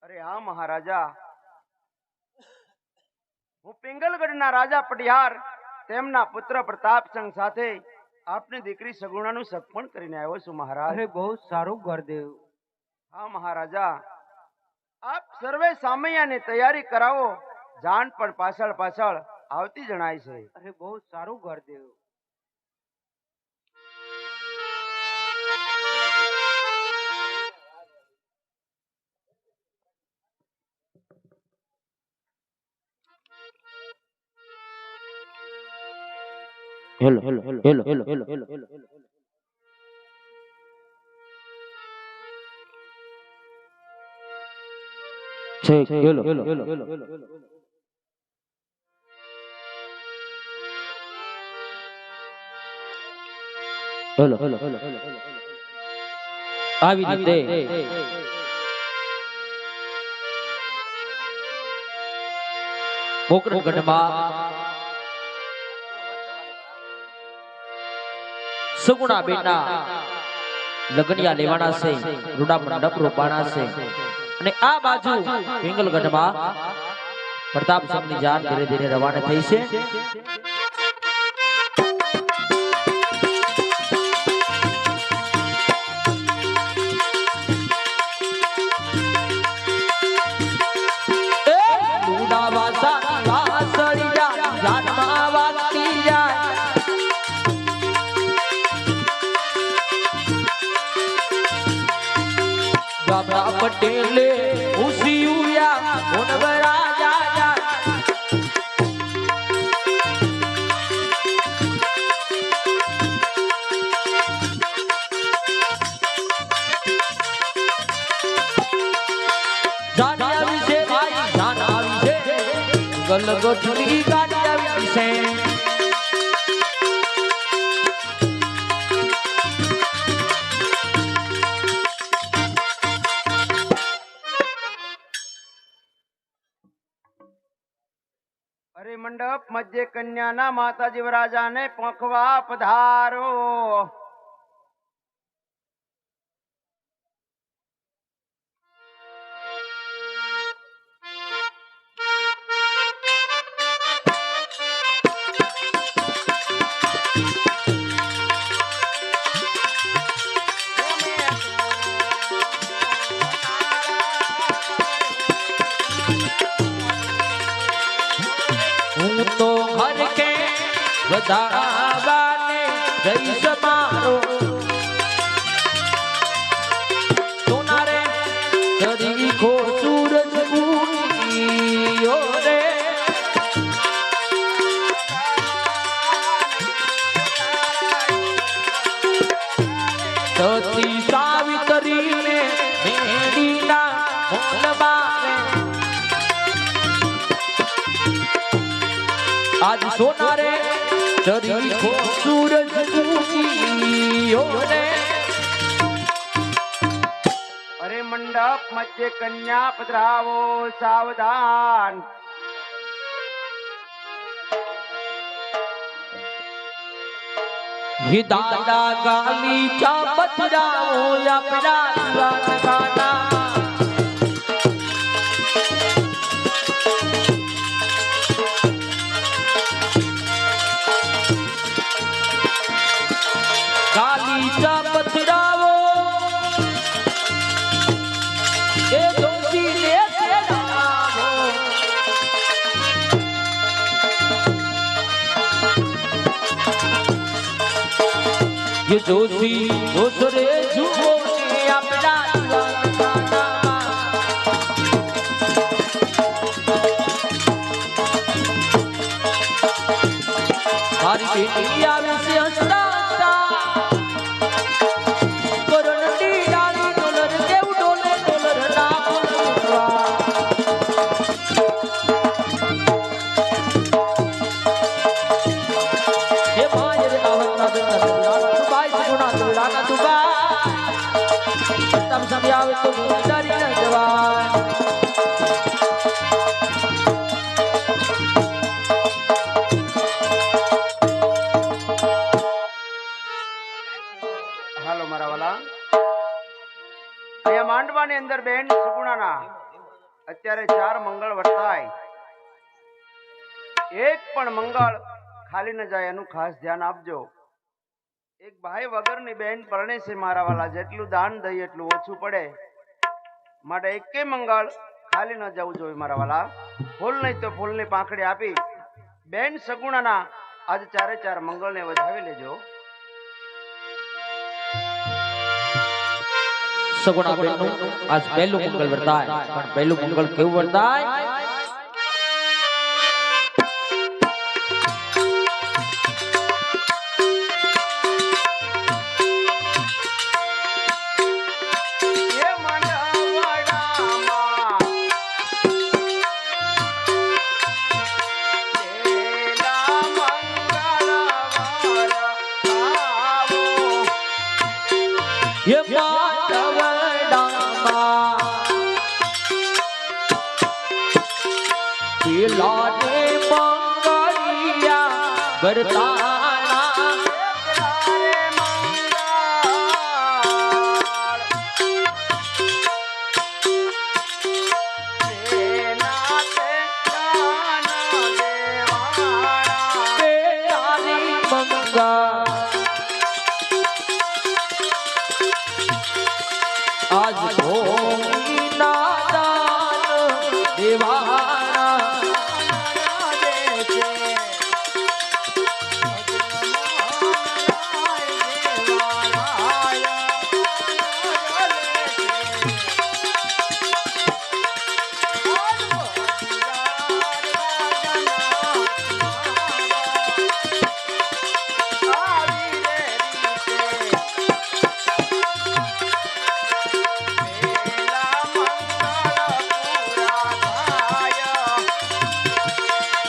અરે હા મહારાજા, હું પિંગલગઢના રાજા પટિયાર તેમના પુત્ર પ્રતાપસિંહ સાથે આપની દીકરી સગુણાનું સગપણ કરીને આવ્યો છું મહારાજ. અરે બહુ સારું ગોરદેવ. હા મહારાજા, આપ સર્વે સામૈયાની તૈયારી કરાવો. જાન પણ પાછળ પાછળ આવતી જણાય છે. અરે બહુ સારું ગોરદેવ. Hello hello hello hello hello hello છે hello hello hello hello hello આવી રીતે પોકરણગઢમાં સગુણાબેનના લગનિયા લેવાના છે, રૂડા મંડપ રોપાણા છે અને આ બાજુ પિંગલગઢમાં પ્રતાપ સંઘની જાન ધીરે ધીરે રવાના થઈ છે. પટેલે ઉસિયુયા ઓનવરા જા જાન આવી છે ભાઈ, જાન આવી છે, ગલગોટની ગાડી આવી છે. અરે મંડપ મધ્ય કન્યાના માતાજી વરાજાને પોંખવા પધારો. હું તો ઘર કે વધાવાને જઈશ મારો સોનારે તરીખો સૂરજ ઉગીયો રે સતી સાવિત્રીને મેડીના મોલમાં આજ સોનારે તરીખો સૂરજ ઉગીયો રે. અરે મંડપ મધ્ય કન્યા પધરાવો સાવધાન. હે દાદા ગાલી ચા પથરાવો આપણા દીવાન ખાના ગાલી ચા પથરાવો એ દોશીને તેડાવો. ये जोशी दोसरे जुओ ने अपना दीवान खाना मारी बेटी आवे से हंसता करण डी डाली डोलर देव डोले डोलर ना बोलवा ये मायर आवत ना लागा तुबा तम समयावे तो डरी न जवान. હાલો મારા વાલા, અહીંયા માંડવાની અંદર બેન સુગુણાના અત્યારે 4 મંગળ વર્તાય. એક પણ મંગળ ખાલી ન જાય એનું ખાસ ધ્યાન આપજો. એક ભાઈ વગરની બેન પરણે છે મારા વાલા, જેટલું દાન દઈએ એટલું ઓછું પડે, માટે એકે મંગળ ખાલી ન જવું જોઈએ મારા વાલા. ફૂલ નહીં તો ફૂલની પાંખડી આપી બેન સગુણાના આજ 4 મંગળને વધાવી લેજો. સગુણા બેનનું આજ પહેલું મંગળ વર્તાય, પણ પહેલું મંગળ કેવું વર્તાય? એ માનવડામાં પેલા ને મંગળિયા કરતાના આજ ભોગી નાદાન દેવાના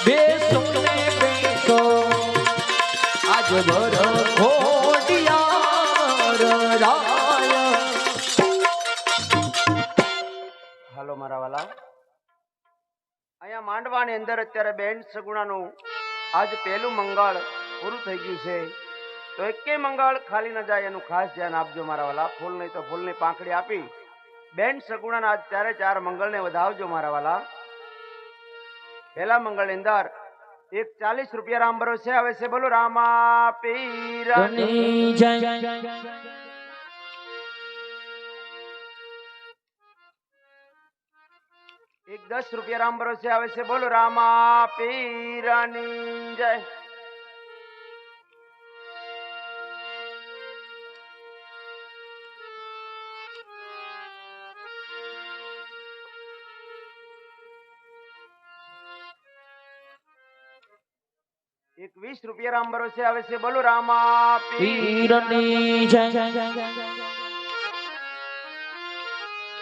બેસો ને બેસો આજ ભર ખોડિયાર રાય. હાલો મારા વાલા, અહીંયા માંડવાની અંદર અત્યારે બેન સગુણાનું આજ પહેલું મંગળ પૂરું થઈ ગયું છે. તો એકેય મંગળ ખાલી ન જાય એનું ખાસ ધ્યાન આપજો મારા વાલા. ફૂલ નહીં તો ફૂલની પાંખડી આપી બેન સગુણાના આજ ચારે ચાર મંગળને વધાવજો મારા વાલા. પહેલા મંગળ ની અંદર એક 40 રૂપિયા રામ ભરોસે આવે છે. બોલો રામા પીર. ધની જય એક 10 રૂપિયા રામ ભરોસે આવે છે. બોલો રામા પીરની જય. એક 20 રૂપિયા રામ ભરોસે આવે છે. બોલો રામા પીર. પીરની જય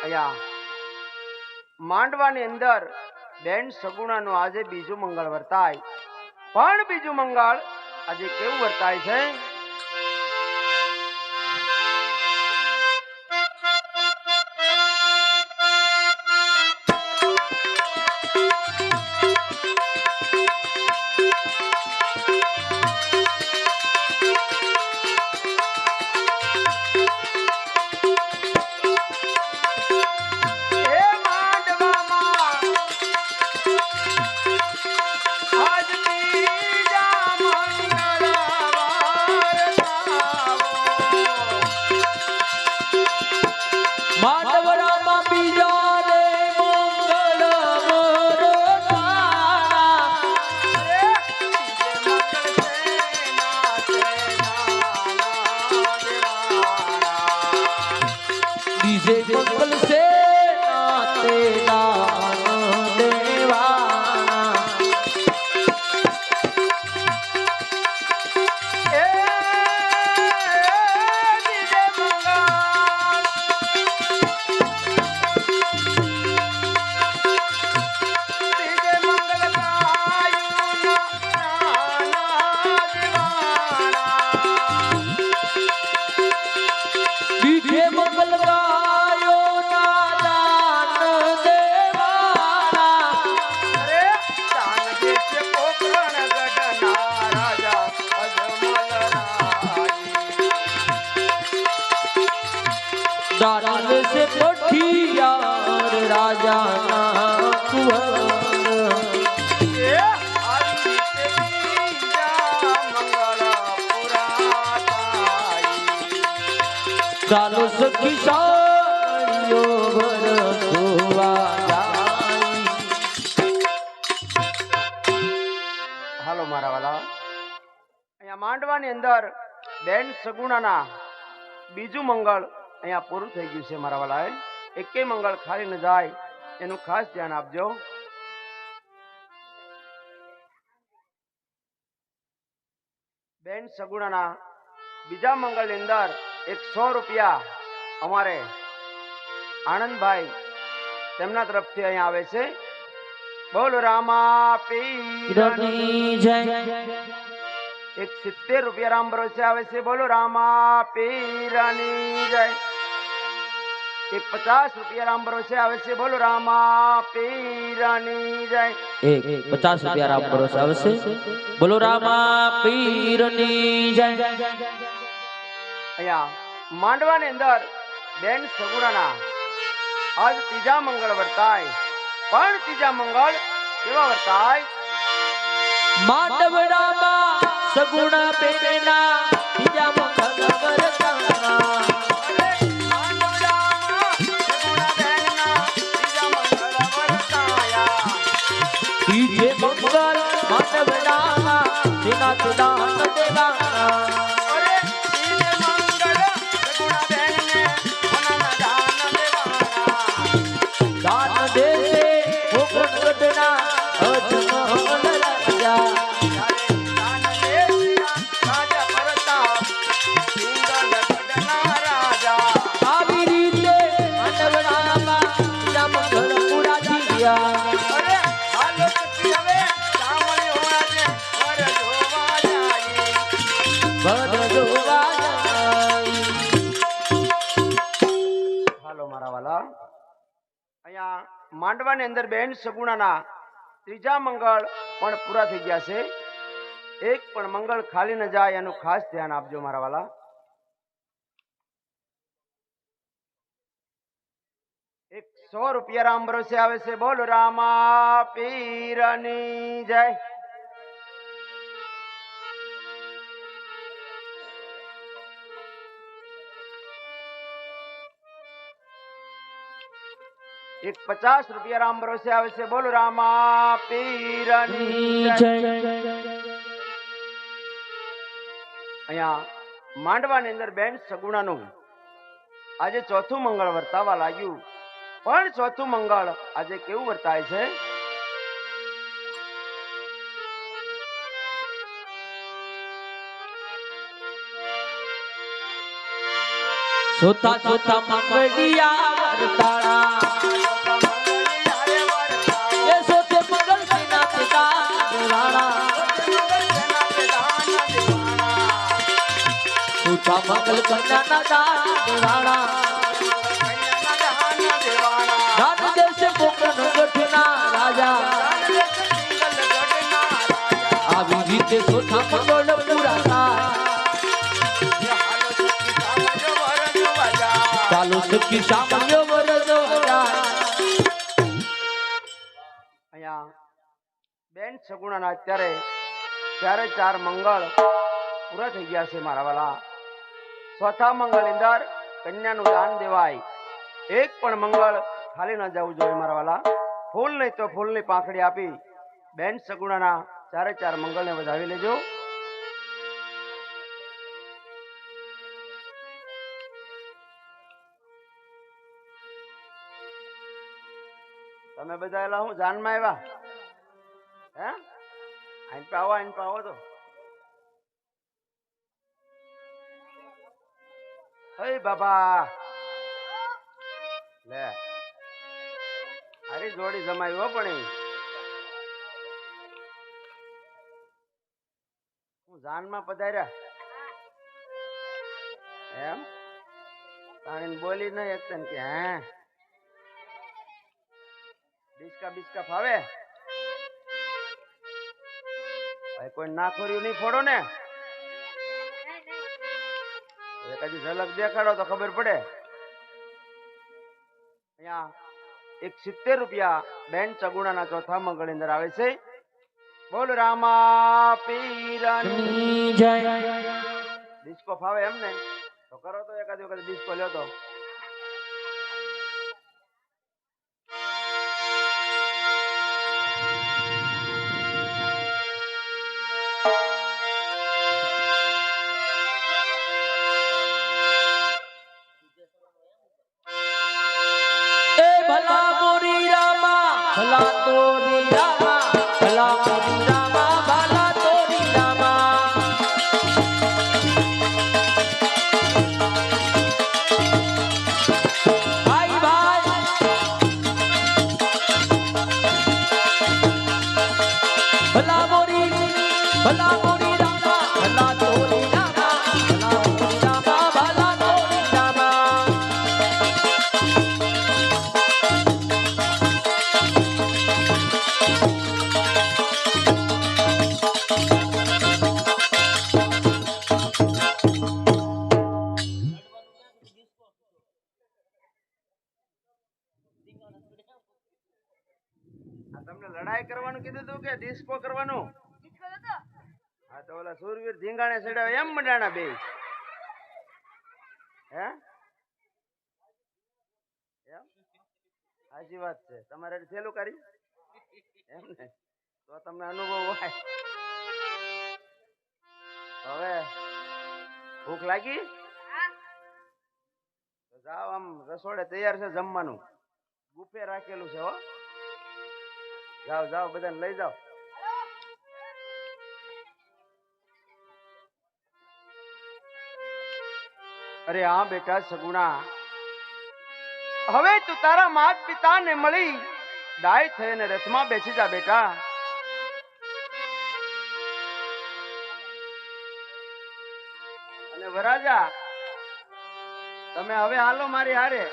અહીંયા માંડવાની અંદર બેન સગુણાનું આજે બીજું મંગળ વર્તાય. પણ બીજું મંગળ આજે કેવું વર્તાય છે? માંડવરામાં બીજા રે મંગળ બીજે મંગલ સે નાતે દાન દેવાના. બીજે મંગલ ગાયો ના દાન દેવાના. દાન સે પઠિયાર રાજાના કુંવર. ચાલો સખી સાડીઓ ભરવા જાય. હાલો મારા વાલા, અહીંયા માંડવાની અંદર બેન સગુણાના બીજું મંગળ અહીંયા પૂરું થઈ ગયું છે મારા વાલા. એકેય મંગળ ખાલી ન જાય એનું ખાસ ધ્યાન આપજો. બેન સગુણાના બીજા મંગળની અંદર 100 રૂપિયા અમારે આનંદભાઈ તેમના તરફથી અહીંયા આવે છે. બોલો રામા પીરની પીરની જય એક 70 રૂપિયા રામ ભરોસે આવે છે, બોલો રામા પીરની જય. એક 50 રૂપિયા રામ ભરોસે આવે છે, બોલો રામા પીરની જય. એક 50 રૂપિયા રામ ભરોસે આવશે, બોલો રામા પીરની જય. અહીંયા માંડવાની અંદર બેન સગુણાના આજ ત્રીજા મંગળ વર્તાય, પણ ત્રીજા મંગળ કેવા વર્તાય? માંડવડામાં સગુણા બેના ત્રીજા મંગળ વર્તાના. ત્રીજે મંગળ માંડવડામાં તેના દાન દેવાના. દાન દેશે ભોગવટના અજમલ રાજા. આવી રીતે માંડવડામાં ત્રીજા મંગળ પૂરા થયા. ભદ્ર જોવા જાય. હાલો મારા વાલા, અહીંયા માંડવાની અંદર બેન સગુણાના ત્રીજા મંગળ પણ પૂરા થઈ ગયા છે. એક પણ મંગળ ખાલી ન જાય એનું ખાસ ધ્યાન આપજો મારા વાલા. એક 100 રૂપિયા રામ ભરોસે આવે છે, બોલો રામા પીરની જય. એક 50 રૂપિયા રામ ભરોસે આવે છે, બોલો રામા પીરની જય. અહીંયા માંડવાની અંદર બેન સગુણાનું આજે ચોથું મંગળ વર્તાવા લાગ્યું, પણ ચોથું મંગળ આજે કેવું વર્તાય છે? ચોથા ચોથા મંગળિયા વર્તાળા. એ સોતે મંગળ તેના પિતા દેવાણા. ચોથા મંગળ કન્યાના દાન દેવાણા. દાન દેશે પોકરણ ગઢના રાજા. આવી રીતે ચોથા મંગળ પૂરા થાય. ચાલો સખી સાંભળ્યો વરદો જાય. અહીંયા બેન સગુણાના અત્યારે ચારે ચાર મંગળ પૂરા થઈ ગયા છે મારા વાલા. ચોથા મંગળ અંદર કન્યાનું દાન દેવાય. એક પણ મંગળ ખાલી ન જવું જોઈએ મારા વાલા. ફૂલ નહીં તો ફૂલની પાંખડી આપી બેન સગુણાના ચારે ચાર મંગળને વધાવી લેજો. તમે બધા એલા હું જાનમાં આવ્યા હે? આઈન પાવો તો હે બાબા લે હારી જોડી જમાઈ હો. પણ હું જાનમાં પધાર્યા એમ તાણીને બોલી નહીં એક તને કે હે બિસ્કા બિસ્કા ફાવે ભાઈ? કોઈ નાખોર્યું નહીં ફોડો ને, એક હજી ઝલક દેખાડો તો ખબર પડે. અહીંયા એક 70 રૂપિયા બેન સગુણાના ચોથા મંગળ અંદર આવે છે, બોલ રામા પીરની જય. ડિસ્કો ફાવે એમ ને તો કરો તો એકાદ વખત ડિસ્કો લ્યો તો. ભલા મોરી રામા ભલા તોરી રામા ભલા મોરી રામા ભલા તોરી રામા. ભાઈ ભાઈ ભલા મોરી રામા ભલા કરવાનું કીધું તું કે ડિસ્કો કરવાનું? ડિસ્કો હતો હા તો ઓલા સુરવીર ધીંગાણે ચડાવે એમ મંડાણા બે. હે એમ સાચી વાત છે. તમારે થેલું કરી એમ ને તો તમને અનુભવ હોય. હવે ભૂખ લાગી? હા તો જાઓ, આમ રસોડે તૈયાર છે જમવાનું, બુફે રાખેલું છે હો. જાઓ જાઓ, બધાને લઈ જાઓ. અરે હા બેટા સગુણા, હવે તું તારા માત પિતાને મળી ડાય થઈને રથમાં બેસી જા બેટા. અને વરાજા તમે હવે હાલો મારી હારે,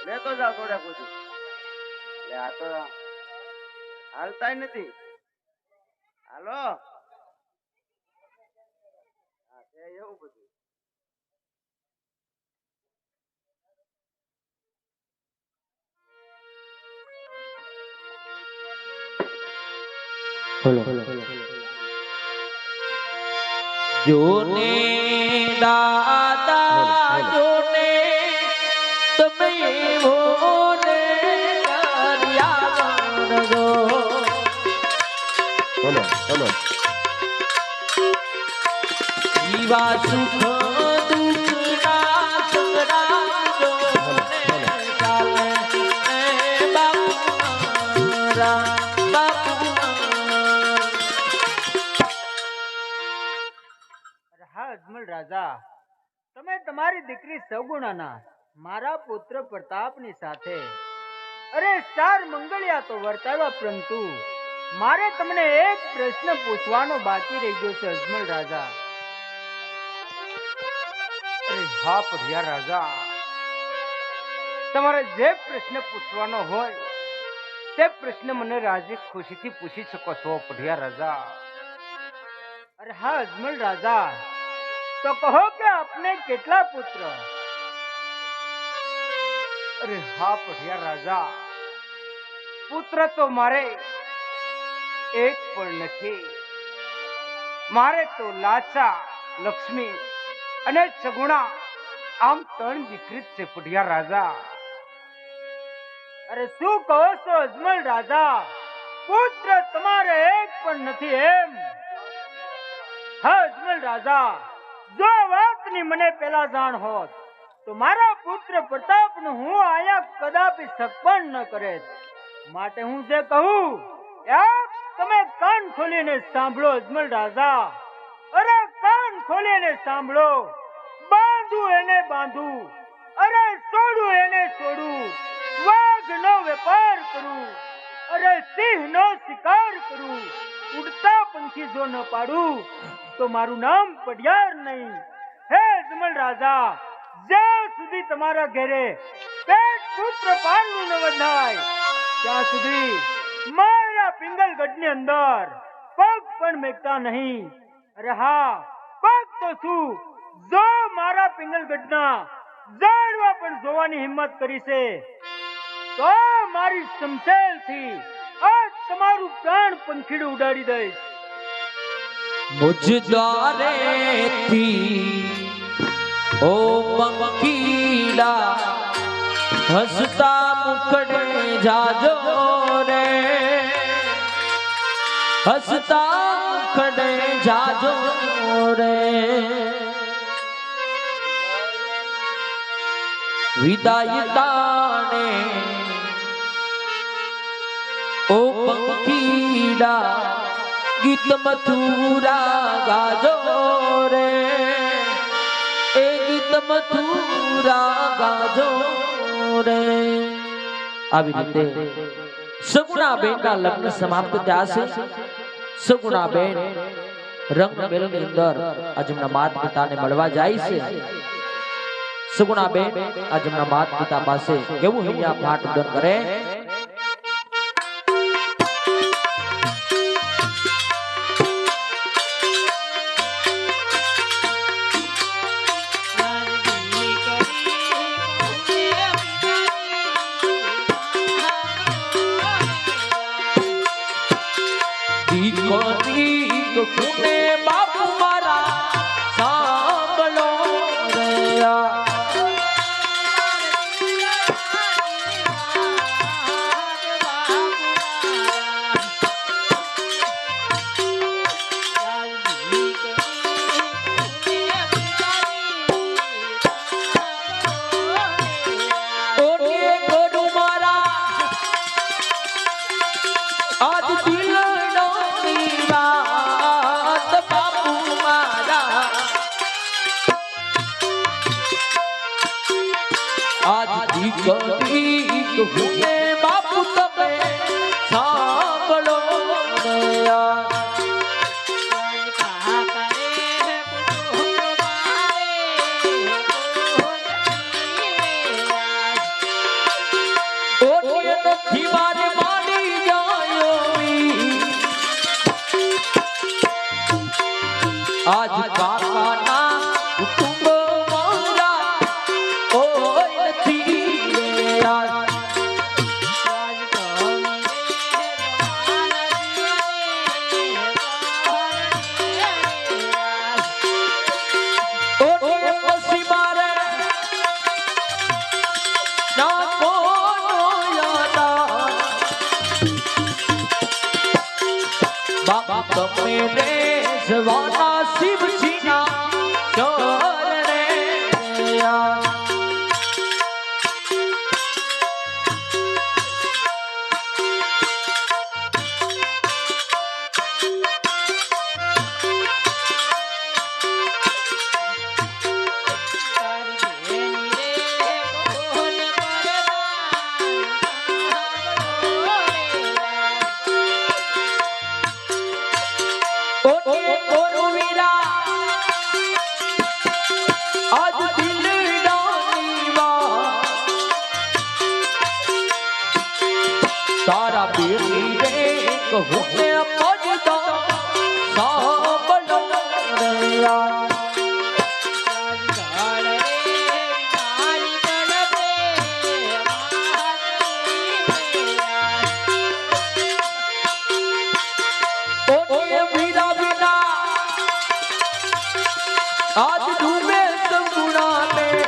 લેતો જાઓ થોડા પૂછું. એટલે આ તો હાલતાય નથી. હાલો હા તે એવું બધું. જોને દાદા જોને તમે ભોને કર્યા ગો. જીવા સુખ દુઃખના સંગ્રામ જોને ચાલે બાપુ બાપુ. હા અજમલ રાજા, તમે તમારી દીકરી સગુણાના મારા પુત્ર પ્રતાપની સાથે અરે 4 મંગળિયા તો વર્તાવ્યા, પરંતુ મારે તમને એક પ્રશ્ન પૂછવાનો બાકી રહી ગયો છે અજમલ રાજા. અરે હા પઢિયા રાજા, તમારે જે પ્રશ્ન પૂછવાનો હોય તે પ્રશ્ન મને રાજી ખુશીથી પૂછી શકો છો પઢિયા રાજા. અરે હા અજમલ રાજા, તો કહો કે આપને કેટલા પુત્ર? અરે હા પઢિયા રાજા, પુત્ર તો મારે એક પણ નથી. મારે તો લાચા, લક્ષ્મી અને સગુણા આમ 3 દીકરી જ છે પઢિયા રાજા. અરે શું કહો છો અજમલ રાજા, પુત્ર તમારે એક પણ નથી એમ? હા અજમલ રાજા, જો વાતની મને પેલા જાણ હોત તો મારા પુત્ર પ્રતાપનું હું આયા કદાપી સગપણ ન કરે. માટે હું જે કહું યાર તમે કાન ખોલીને સાંભળો અજમલ રાજા. અરે કાન ખોલીને સાંભળો. બાંધું એને બાંધું, અરે છોડું એને છોડું. વાઘનો વેપાર કરું, અરે સિંહનો શિકાર કરું. ઉડતા પંખી જો ન પાડું તો મારું નામ પઢિયાર નહીં. હે અજમલ રાજા, જ્યાં સુધી તમારા ઘરે પેટ પુત્ર પાલનું ન વધાય ત્યાં સુધી મારા પિંગલગઢની અંદર પગ પણ મેકતા નહીં. અરે હા, પગ તો શું, જો મારા પિંગલગઢના ઝાડવા પણ જોવાની હિંમત કરી છે તો મારી સમસેલથી આ તમારું પ્રાણ પંખીડું ઉડાડી દઈશ. મુझ द्वारे थी ओ मंगीला हंसता मुखड़े जाजो रे, हंसता मुखड़े जाजो रे. विदायताने ओ पंखीड़ा गीत मथुरा गाजो रे, ए ગીત મથુરા ગાજો રે. આવી રીતે સગુણાબેનના લગ્ન સમાપ્ત થયા છે. સગુણાબેન રંગમેલની અંદર આજમના માત પિતાને મળવા જાય છે. સગુણાબેન આજમના માત પિતા પાસે કેવું હૈયા ફાટ ઉડન કરે. આજ દીકરી હુને બાપુ તમે સાંભળો ને યાર નથી મારે માની જાયો આજ કાકાના કુટુંબ મારા કોઈ નથી યાર પછી મારે ના બાબા તમે રે જવાના શિવજીના ચરણે તારા બેટી રે કહુને પજતો સાંભળો રે યાર आज डूबे समुना में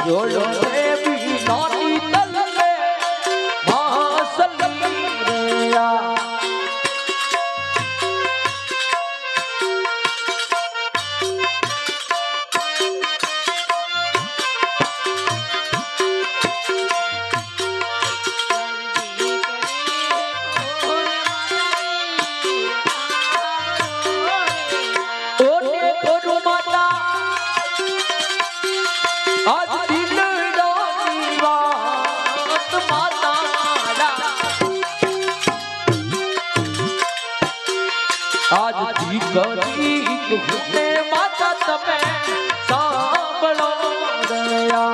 जोड़ो रे भी नानी तल में मासली रे या आज दिल डाली बात माता आज दीकरी तुमने माता तमे सांभळो दया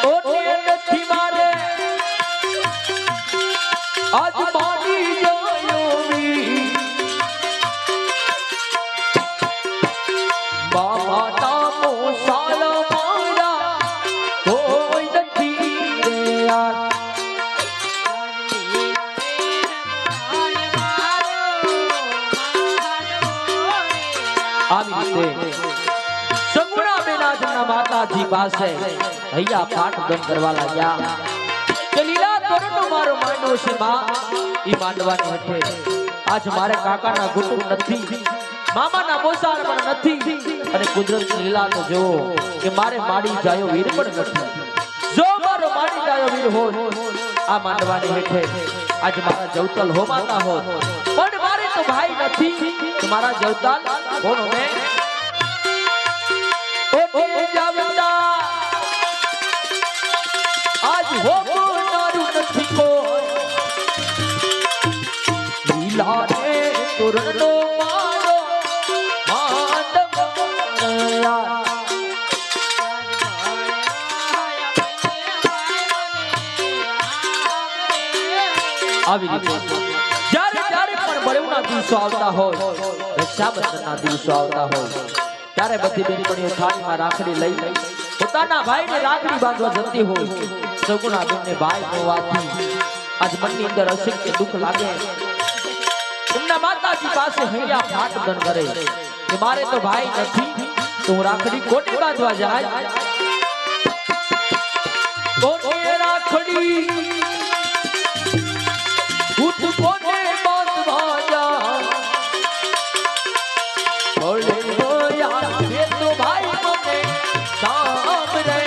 ओटे નથી મારે आज मानी बाबा नामो साल मारा कोई नहीं रे यार આવી રીતે સગુણા બેનાજના માતાજી પાસે હૈયા પાઠ દન કરવા લાગ્યા કે લીલા તોરણો મારો માંડવો છે માં ઈ માંડવાની હેઠે આજ મારે કાકાના કુટુંબ નથી મામાના મોસાર પણ નથી અને કુદરતની લીલા તો જો કે મારે માડી જાયો વીર પણ નથી જો મારો માડી જાયો વીર હોય આ માંડવાની હેઠે આજ મારા જવતલ હો માતા હો પણ મારે તો ભાઈ નથી તો મારા જવતલ કોણ હે ઓટે જાવતા આજ હો નારું નથી કો લીલા રે તોરણો આવી રીતે જ્યારે જ્યારે પણ બળવના દિવસો આવતા હોય રક્ષાબંધનના દિવસો આવતા હોય ત્યારે બધી બેનપણીઓ થાળીમાં રાખડી લઈ પોતાના ભાઈને રાખડી બાંધવા જતી હોય સગુણા બેનને ભાઈ હોવાથી આજ મનની અંદર અશક્ય દુઃખ લાગે એમના માતાજી પાસે હૈયા ફાટ દન કરે કે મારે તો ભાઈ નથી તો હું રાખડી કોટે બાંધવા જાય કોટે રાખડી उठ कोने बांधवा जा बोले हो यार ये तो भाई मने सामने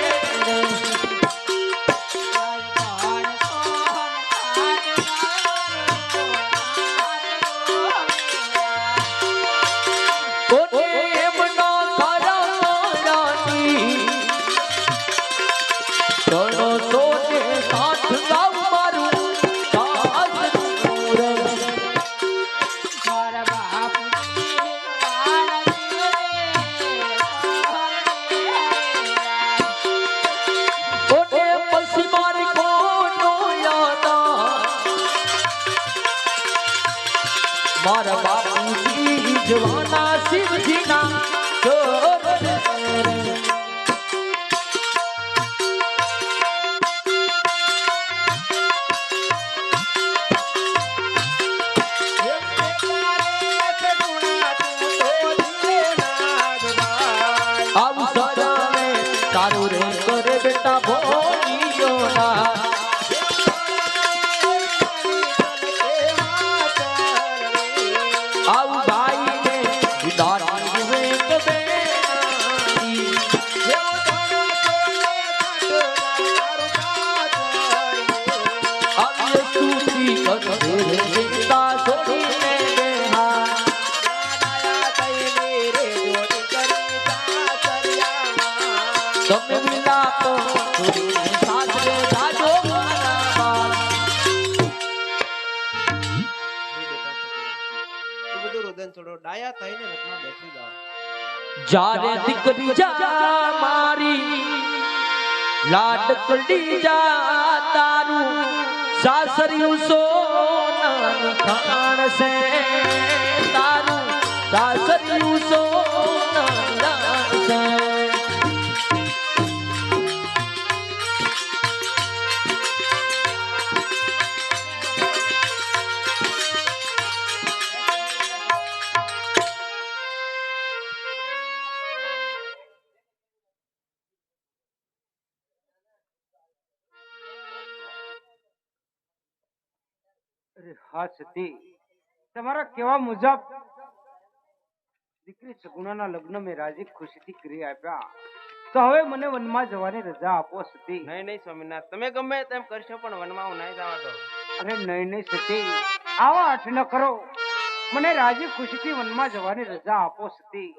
મારા બાપુજી જવાના શિવજીના ચોર રે. આવું સરાવે તારું રે કરે બેટા ભોળિયોના. આવું ભાઈને ઉદાહરણ વિવેક બેનાથી. આવી સ્તુતિ કરશે રે ચિંતા છોડીને બેહા. તમે વિના તો છોડીને સાસરે જાજો મારા બાપ. બધું રુદન છોડો, ડાયા થઈને રત્ના બેસી જાઓ. જારે દીકરી જા મારી લાડકડી જા તારું સાસરિયું સોનાનું ખાણ છે. તારું સાસરિયું સોનાનું ખાણ છે. અરે હા સતી, તમારા કેવા મુજબ દીકરી સગુણાના લગ્ન મેં રાજી ખુશીથી કરી આપ્યા, તો હવે મને વનમાં જવાની રજા આપો સતી. નહીં નહીં સ્વામિનાથ, તમે ગમે તેમ કરશો પણ વનમાં હું નહીં જવા દઉં. અરે નહીં નહીં સતી, આવા અર્થ ન કરો. મને રાજી ખુશીથી વનમાં જવાની રજા આપો સતી.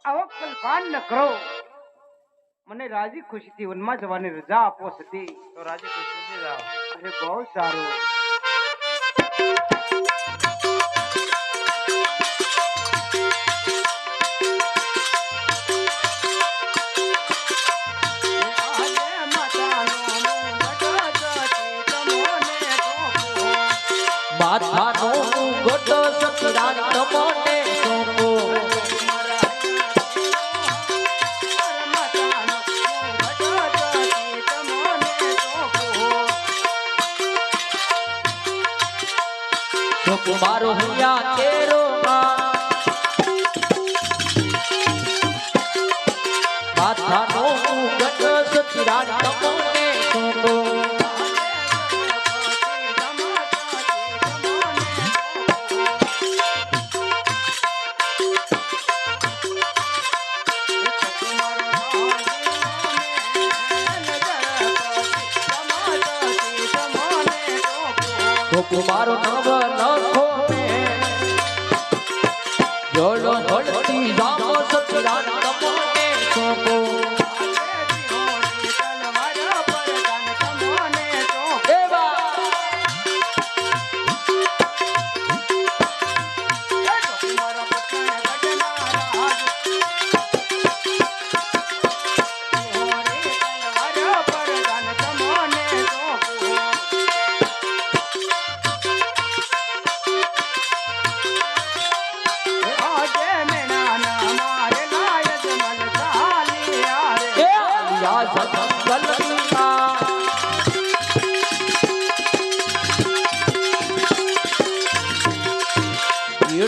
આવો કલ્પાન ન કરો. મને રાજી ખુશીથી વનમાં જવાની રજા આપો સતી. તો રાજી ખુશીથી જાઓ. અરે બહુ સારું. માથાનો ગોટો સતીરાણી તમને સોંપો. મારો હૈયા કેરો માથાનો ગોટો સતીરાણી તમને સોંપો. મારો નવ લખો જોડો જોડતી જામો સતીરાણી તમને સોંપો.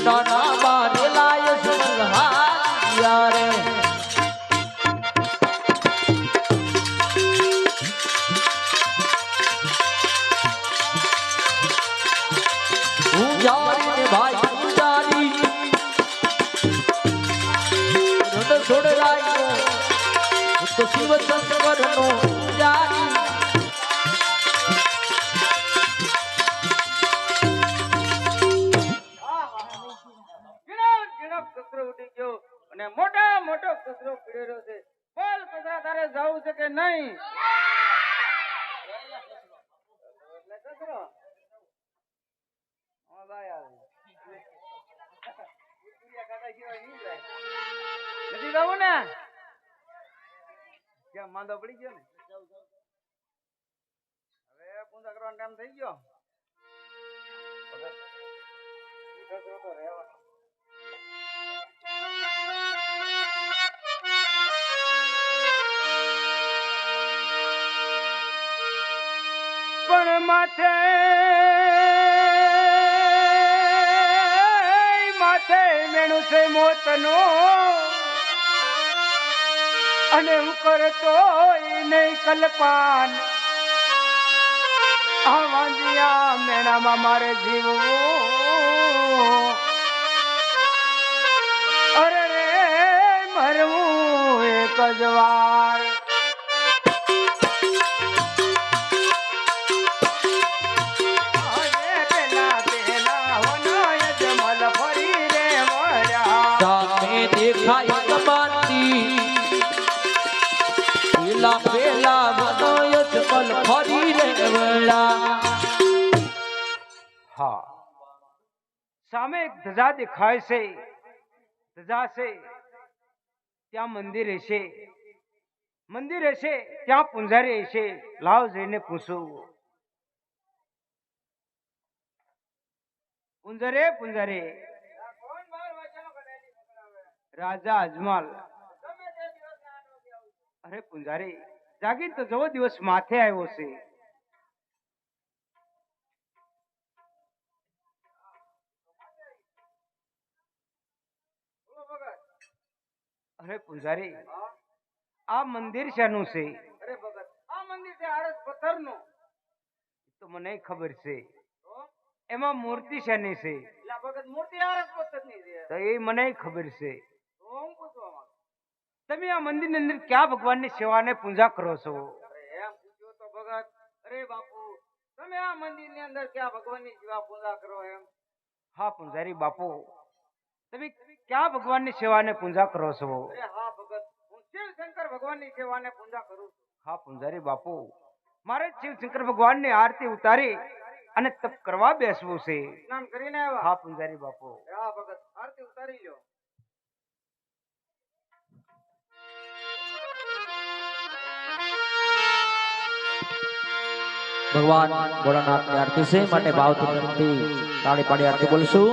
પીરના નામા રેલાય સમલહારિયા રે હું જારી ને ભાઈ હું જારી રડ છોડ રાયો હું તો શિવ શંકરનો જારી કચરો ઉડી ગયો અને મોટો કચરો પીડેલો છે. બોલ કચરા તારે જવું છે કે નહીં? એટલે કચરો હા ભાઈ આવે નથી જવું ને? કેમ માંદો પડી ગયો ને? હવે પૂજા કરવાનો ટાઈમ થઈ ગયો. કચરો તો રહેવાનો. પણ માથે મેણું છે મોતનો અને હું કરતો નહીં કલ્પાન. આ વાંજિયા મેણામાં મારે જીવવું અરે રે મરવું એક જ વાર. દેખાય કમાતી પેલા પેલા બનાય જમલ ફરી રે વળા. હા, સામે એક ધજા દેખાય છે. ધજા છે ત્યાં મંદિર હશે. મંદિર હશે ત્યાં પૂંજારી હશે. લાવ જઈને પૂછું. પૂંજારે રાજા અજમલ. અરે પૂંજારી જાગી તો જવો, દિવસ માથે આવ્યો છે. અરે પૂંજારી આ મંદિર શાનું છે? અરે ભગત આ મંદિર છે આરસ પથ્થરનું. તો મને ખબર છે. એમાં મૂર્તિ શાની છે? ભગત મૂર્તિ આરસ પથ્થરની છે. તો એ મને ખબર છે. તમે આ મંદિર ની અંદર ક્યાં ભગવાનની સેવા ને પૂજા કરો છો? એમ પૂછ્યો તો ભગત. અરે બાપુ તમે આ મંદિર ની અંદર ક્યાં ભગવાનની સેવા પૂજા કરો એમ? હા પૂંજારી બાપુ તમે ક્યાં ભગવાનની સેવા ને પૂજા કરો છો? અરે હા ભગત હું શિવ શંકર ભગવાનની સેવા ને પૂજા કરું છું. હા પૂંજારી બાપુ મારે શિવ શંકર ભગવાનની આરતી ઉતારી અને તપ કરવા બેસવું છે. સ્નાન કરીને આવ્યા? હા પૂંજારી બાપુ. હા ભગત આરતી ઉતારી લો. ભગવાન ભોળાનાથની આરતી છે માટે ભાવથી તાળી પાડી આરતી બોલશું.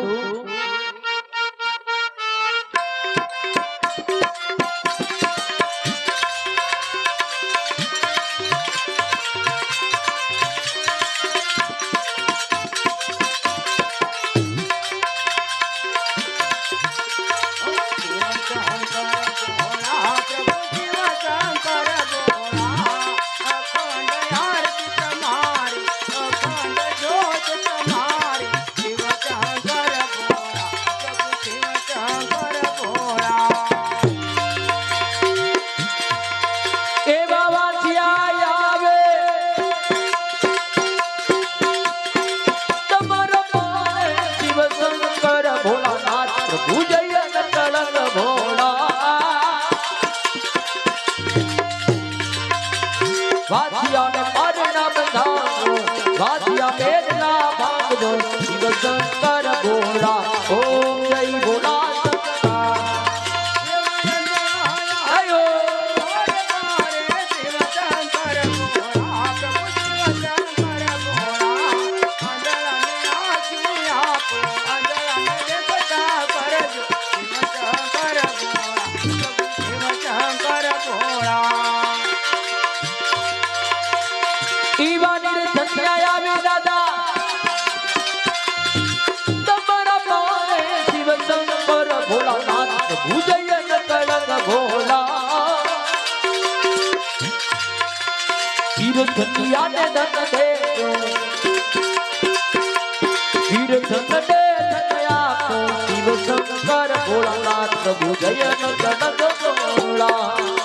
વાજિયા ને પાડના બંધાવો, વાજિયા મેઘના ભાગવો, શિવ શંકર ભોળા, ઓમ જય ભોળા શંકર. આયો શિવ શંકર ભોળા, પ્રભુ શિવ શંકર ભોળા, આંધળાને આંખી આપો, આંધળાને દેખતા કરજો, શિવ શંકર ભોળા, પ્રભુ શિવ શંકર ભોળા. ઈવાની ધન્યા આવી દાદા તમારા શિવ ધનિયાને ધન દેજો વીર ધન દે ધન આપો શિવ શંકર ભોળાનાથ પ્રભુ જય નંદન ગોળા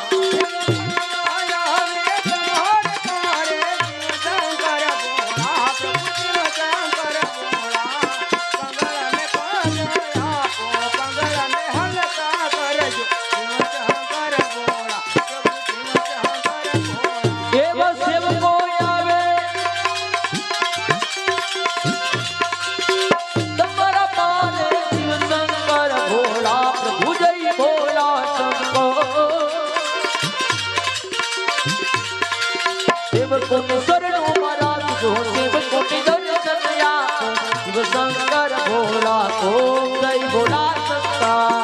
શંકર ભોળા ઓમ જય ભોળા શંકર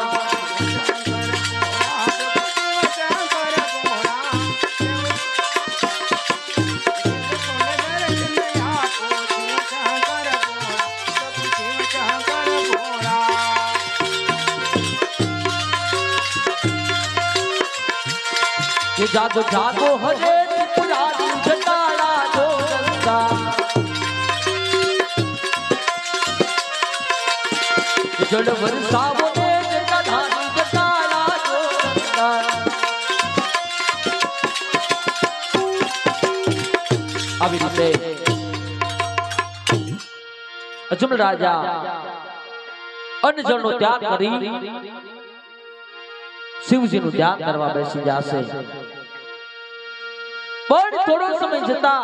જાગો જાગો હરે ત્રિપુરારી જટાળા જો ગંગા જળ વરસાવો ને જટાધારી જટાળા જો ગંગા આવી રીતે અજમલ રાજા અન્નજળનો ત્યાગ કરી શિવજીનું ધ્યાન કરવા બેસી જશે પણ થોડો સમય જતા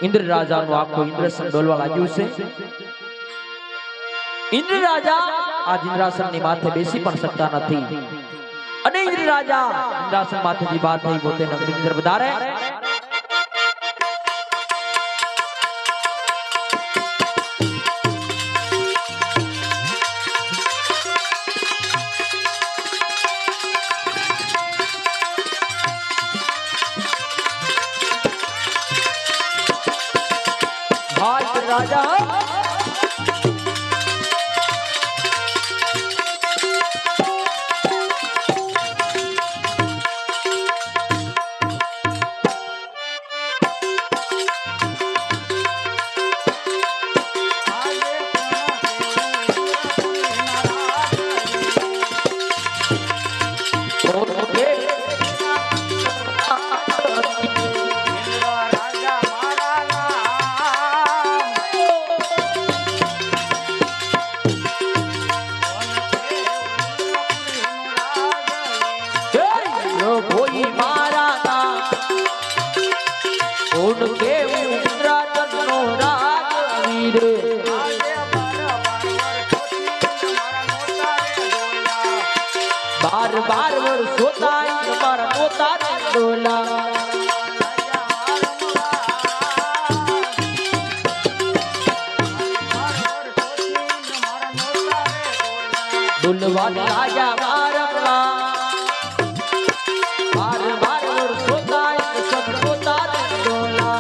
ઇન્દ્ર રાજાનું આખું ઇન્દ્રસન ડોલવા લાગ્યું છે ઇન્દ્ર રાજા આ ઇન્દ્રાસનની માથે બેસી પણ શકતા નથી અને ઇન્દ્ર રાજા ઇન્દ્રાસન માથેથી બહાર થઈ પોતે નગરી અંદર વધારે રાજા बार बार वर्षों ताई हमारा पोता डोला डुलवा राजा बारम्मा बार बार वर्षों ताई सब पोता डोला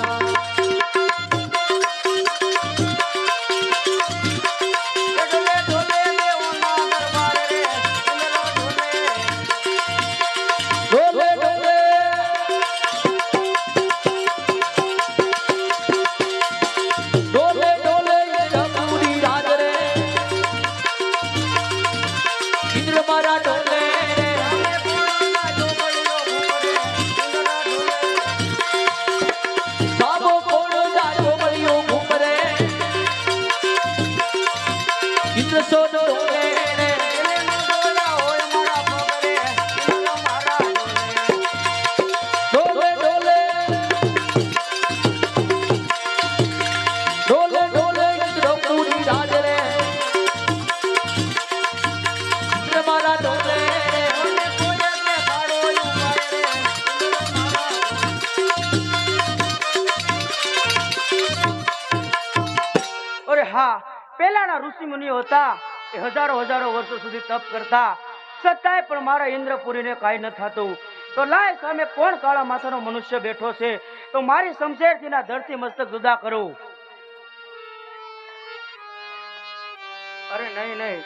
પહેલાના ઋષિ મુનિઓ હતા એ હજારો હજારો વર્ષો સુધી તપ કરતા છતાંય પણ મારા ઇન્દ્રપુરીને કાંઈ ન થતું તો લાય સામે કોણ કાળા માથાનો મનુષ્ય બેઠો છે તો મારી શમશેરથી ના ધરતી મસ્તક જુદા કરું. અરે નહીં નહીં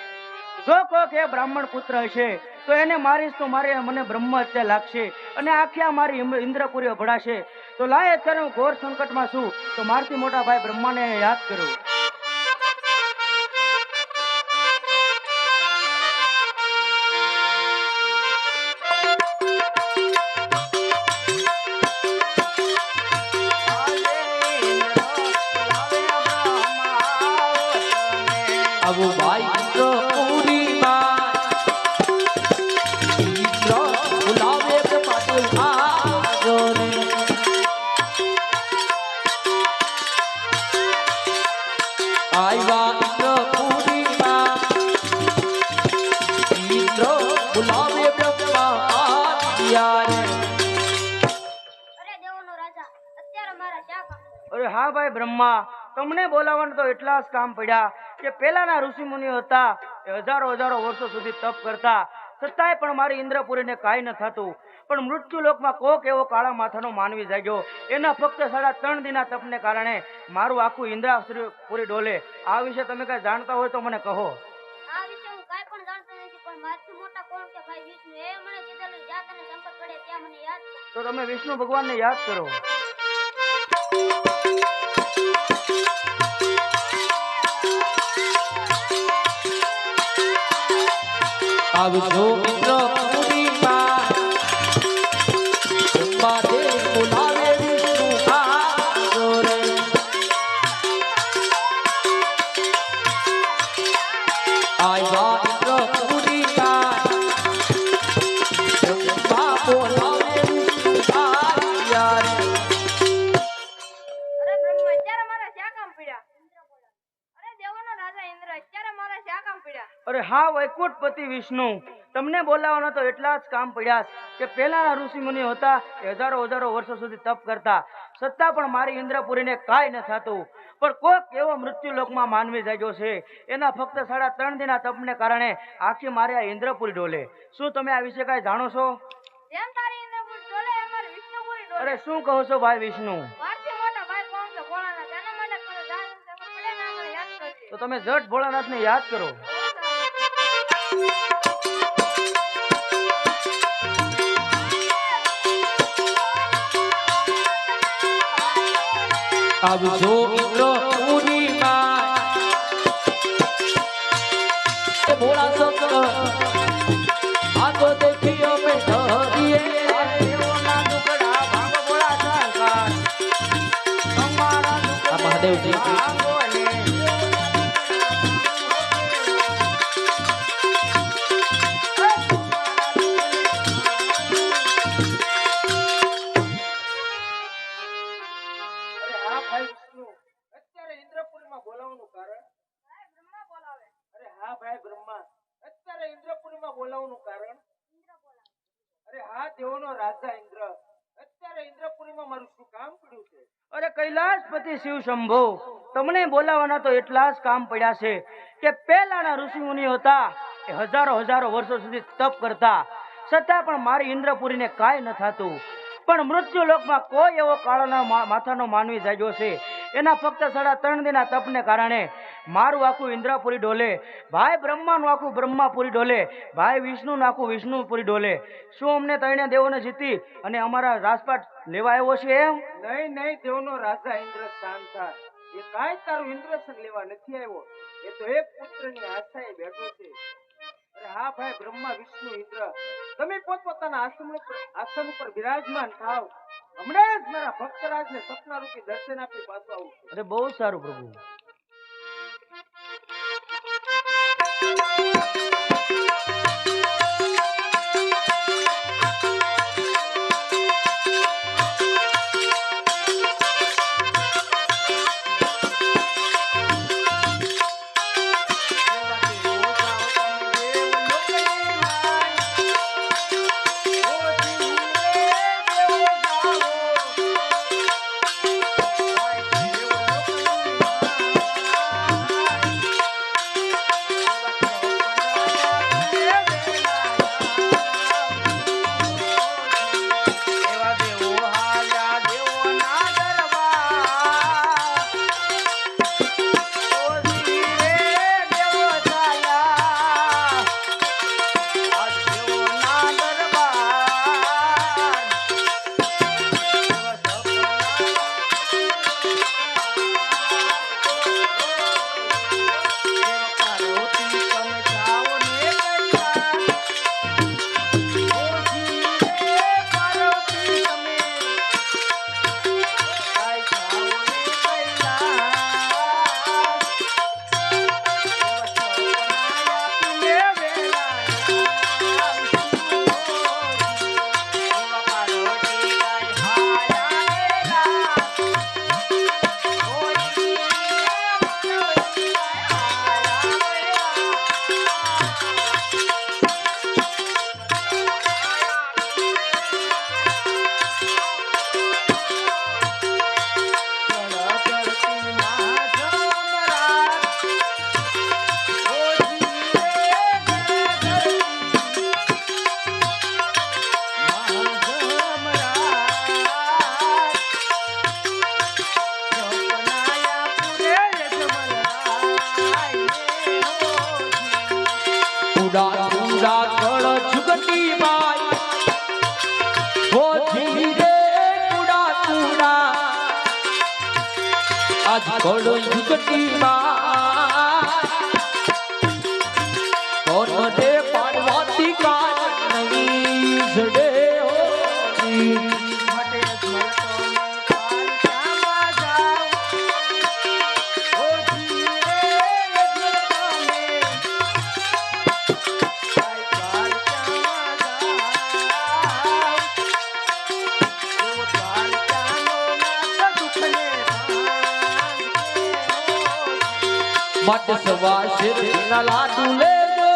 જો કોક એ બ્રાહ્મણ પુત્ર હશે તો એને મારીશ તો મને બ્રહ્મ હત્યા લાગશે અને આખી મારી ઇન્દ્રપુરી અભડાશે. તો લાય અત્યારે હું ઘોર સંકટમાં છું તો મારથી મોટા ભાઈ બ્રહ્માને યાદ કરું. આવો ભાઈ ઇન્દ્રપુરીમાં ઇન્દ્ર બોલાવે બ્રહ્માદેવ આજો રે. આવ્યા ઇન્દ્રપુરીમાં ઇન્દ્ર બોલાવે બ્રહ્મા આવ્યા રે. અરે દેવોનો રાજા અત્યારે મારા શા કામ? અરે હા ભાઈ બ્રહ્મા, તમને બોલાવવાનું તો એટલા જ કામ પડ્યા કે પેલાના ઋષિ મુનિઓ હતા એ હજારો વર્ષો સુધી તપ કરતા છતાંય પણ મારી ઇન્દ્રપુરીને કાંઈ ન થતું. પણ મૃત્યુ લોકમાં કોક એવો કાળા માથાનો માનવી જાગ્યો. એના ફક્ત 3.5 દિનના તપને કારણે મારું આખું ઇન્દ્રપુરી ડોલે. આ વિશે તમે કઈ જાણતા હોય તો મને કહો. આ વિશે હું કાંઈ પણ જાણતો નથી, પણ મારથી મોટા કોણ કે ભાઈ વિષ્ણુ? એ મને કીધેલું જ્યાં તને સંકટ પડે ત્યાં મને યાદ કર. તો તમે વિષ્ણુ ભગવાનને યાદ કરો. આવજો ઇન્દ્રપુરીમાં બ્રહ્માદેવ બોલાવે વિષ્ણુ આજો રે. આવ્યા ઇન્દ્રપુરીમાં બ્રહ્મા બોલાવે વિષ્ણુ આવ્યા રે. અરે બ્રહ્મ અત્યારે મારા શા કામ પડ્યા? અરે દેવોનો રાજા ઇન્દ્ર અત્યારે મારા શા કામ પડ્યા? અરે હા વૈકુંઠપતિ વિષ્ણુ, તમને બોલાવવાના તો એટલા જ કામ પડ્યા કે પહેલાના ઋષિ મુનિઓ હતા એ હજારો વર્ષો સુધી તપ કરતા છતાં પણ મારી ઇન્દ્રપુરીને કાંઈ ન થતું. પણ કોક એવો મૃત્યુ લોકમાં માનવી જાગ્યો છે. એના ફક્ત 3.5 દિનના તપને કારણે આખી મારી આ ઇન્દ્રપુરી ડોલે. શું તમે આ વિશે કાંઈ જાણો છો? જેમ તારી ઇન્દ્રપુરી ડોલે એમ મારી વિષ્ણુપુરી ડોલે. અરે શું કહો છો ભાઈ વિષ્ણુ? મારથી મોટા ભાઈ કોણ કે ભોળાનાથ? એના માટે કરે જાણ સંકટ પડે ને મને યાદ કરજે. તો તમે જટ ભોળાનાથને યાદ કરો. આવજો ઇન્દ્રપુરીમાં ભોળા શંકર આ તો દેખી અમે ડરીએ. દેવોના દુકડા ભાંગો ભોળા શંકર, અમારા દુકડા આ મહાદેવજી ભાંગો ને. અરે હા ભાઈ વિષ્ણુ, અત્યારે ઇન્દ્રપુરીમાં બોલાવવાનું કારણ? ભાઈ બ્રહ્મા બોલાવે. અરે હા ભાઈ બ્રહ્મા, અત્યારે ઇન્દ્રપુરીમાં બોલાવવાનું કારણ? ઇન્દ્ર બોલાવે. અરે હા દેવોનો રાજા ઇન્દ્ર, અત્યારે ઇન્દ્રપુરીમાં મારું શું કામ પડ્યું છે? અરે કૈલાસપતિ શિવ શંભો, તમને બોલાવવાના તો એટલા જ કામ પડ્યા છે કે પહેલાના ઋષિ મુનિઓ હતા એ હજારો વર્ષો સુધી તપ કરતા છતાં પણ મારી ઇન્દ્રપુરીને કાંઈ ન થતું. પણ મૃત્યુ લોકમાં કોઈ એવો કાળાના માથાનો માનવી જાગ્યો છે. એના ફક્ત 3.5 દિનના તપને કારણે મારું આખું ઇન્દ્રપુરી ડોલે. ભાઈ બ્રહ્માનું આખું બ્રહ્માપુરી ડોલે. ભાઈ વિષ્ણુનું આખું વિષ્ણુપુરી ડોલે. શું અમને ત્રણે દેવોને જીતી અને અમારા રાજપાટ લેવા આવ્યો છે એમ? નહીં દેવનો રાજા ઇન્દ્ર શાંત થાય. એ કાંઈ તારું ઇન્દ્રસન લેવા નથી આવ્યો. એ તો એક પુત્રની આશાએ બેઠો છે. અરે હા ભાઈ બ્રહ્મા વિષ્ણુ ઇન્દ્ર, તમે પોતપોતાના આસન ઉપર બિરાજમાન થાવ. હમણાં જ મારા ભક્તરાજને સપના રૂપી દર્શન આપી પાછો આવું. અરે બહુ સારું પ્રભુ. આજ કોડો યુગતી માં કોણ મને પાર્વતી કાન નહીં જડે હોતી માટે અજમલ તો મેં દ્વારકામાં જાઉં. ઓ જી રે અજમલ તો મેં દ્વારકામાં જાઉં. ઓ દ્વારકાનો નાથ દુઃખને ભાંગે. મત સવા શેરના લાડુ લેજો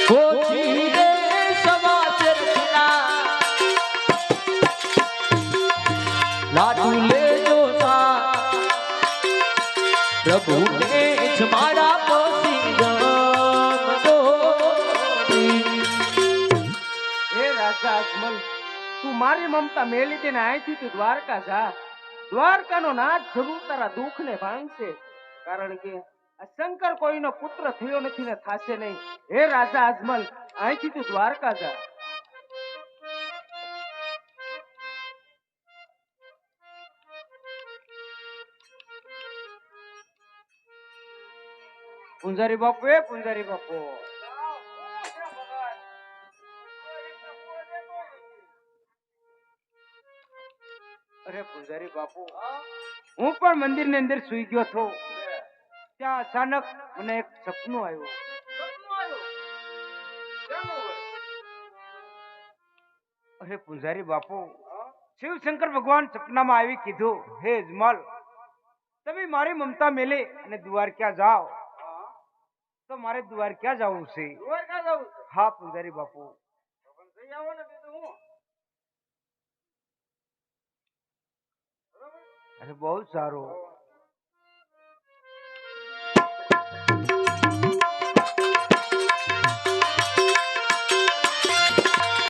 હોજી રે સવા શેરના લાડુ લેજો પ્રભુને જ મારા પોસી ગમદોરી. હે રાજા અજમલ, તું મારી મમતા મેલી દે ને અહીંથી તું દ્વારકા જા. દ્વારકાનો નાથ જરૂર તારા દુઃખને ભાંગશે, કારણ કે આ શંકર કોઈનો પુત્ર થયો નથી ને થાશે નહીં. હે રાજા અજમલ, અહીંથી તું દ્વારકા જા. પૂંજારી બાપુ, એ પૂંજારી બાપુ, અરે પૂંજારી બાપુ, હું પણ મંદિર ની અંદર સુઈ ગયો હતો. ત્યાં અચાનક મને એક સપનું આવ્યું. અરે પૂંજારી બાપુ, શિવશંકર ભગવાન સપનામાં આવી કીધું, હે અજમલ, તમે મારી મમતા મેલે અને દ્વારકા જાઓ. તો મારે દ્વારકા જવું છે. હા પૂંજારી બાપુ. અરે બહુ સારું.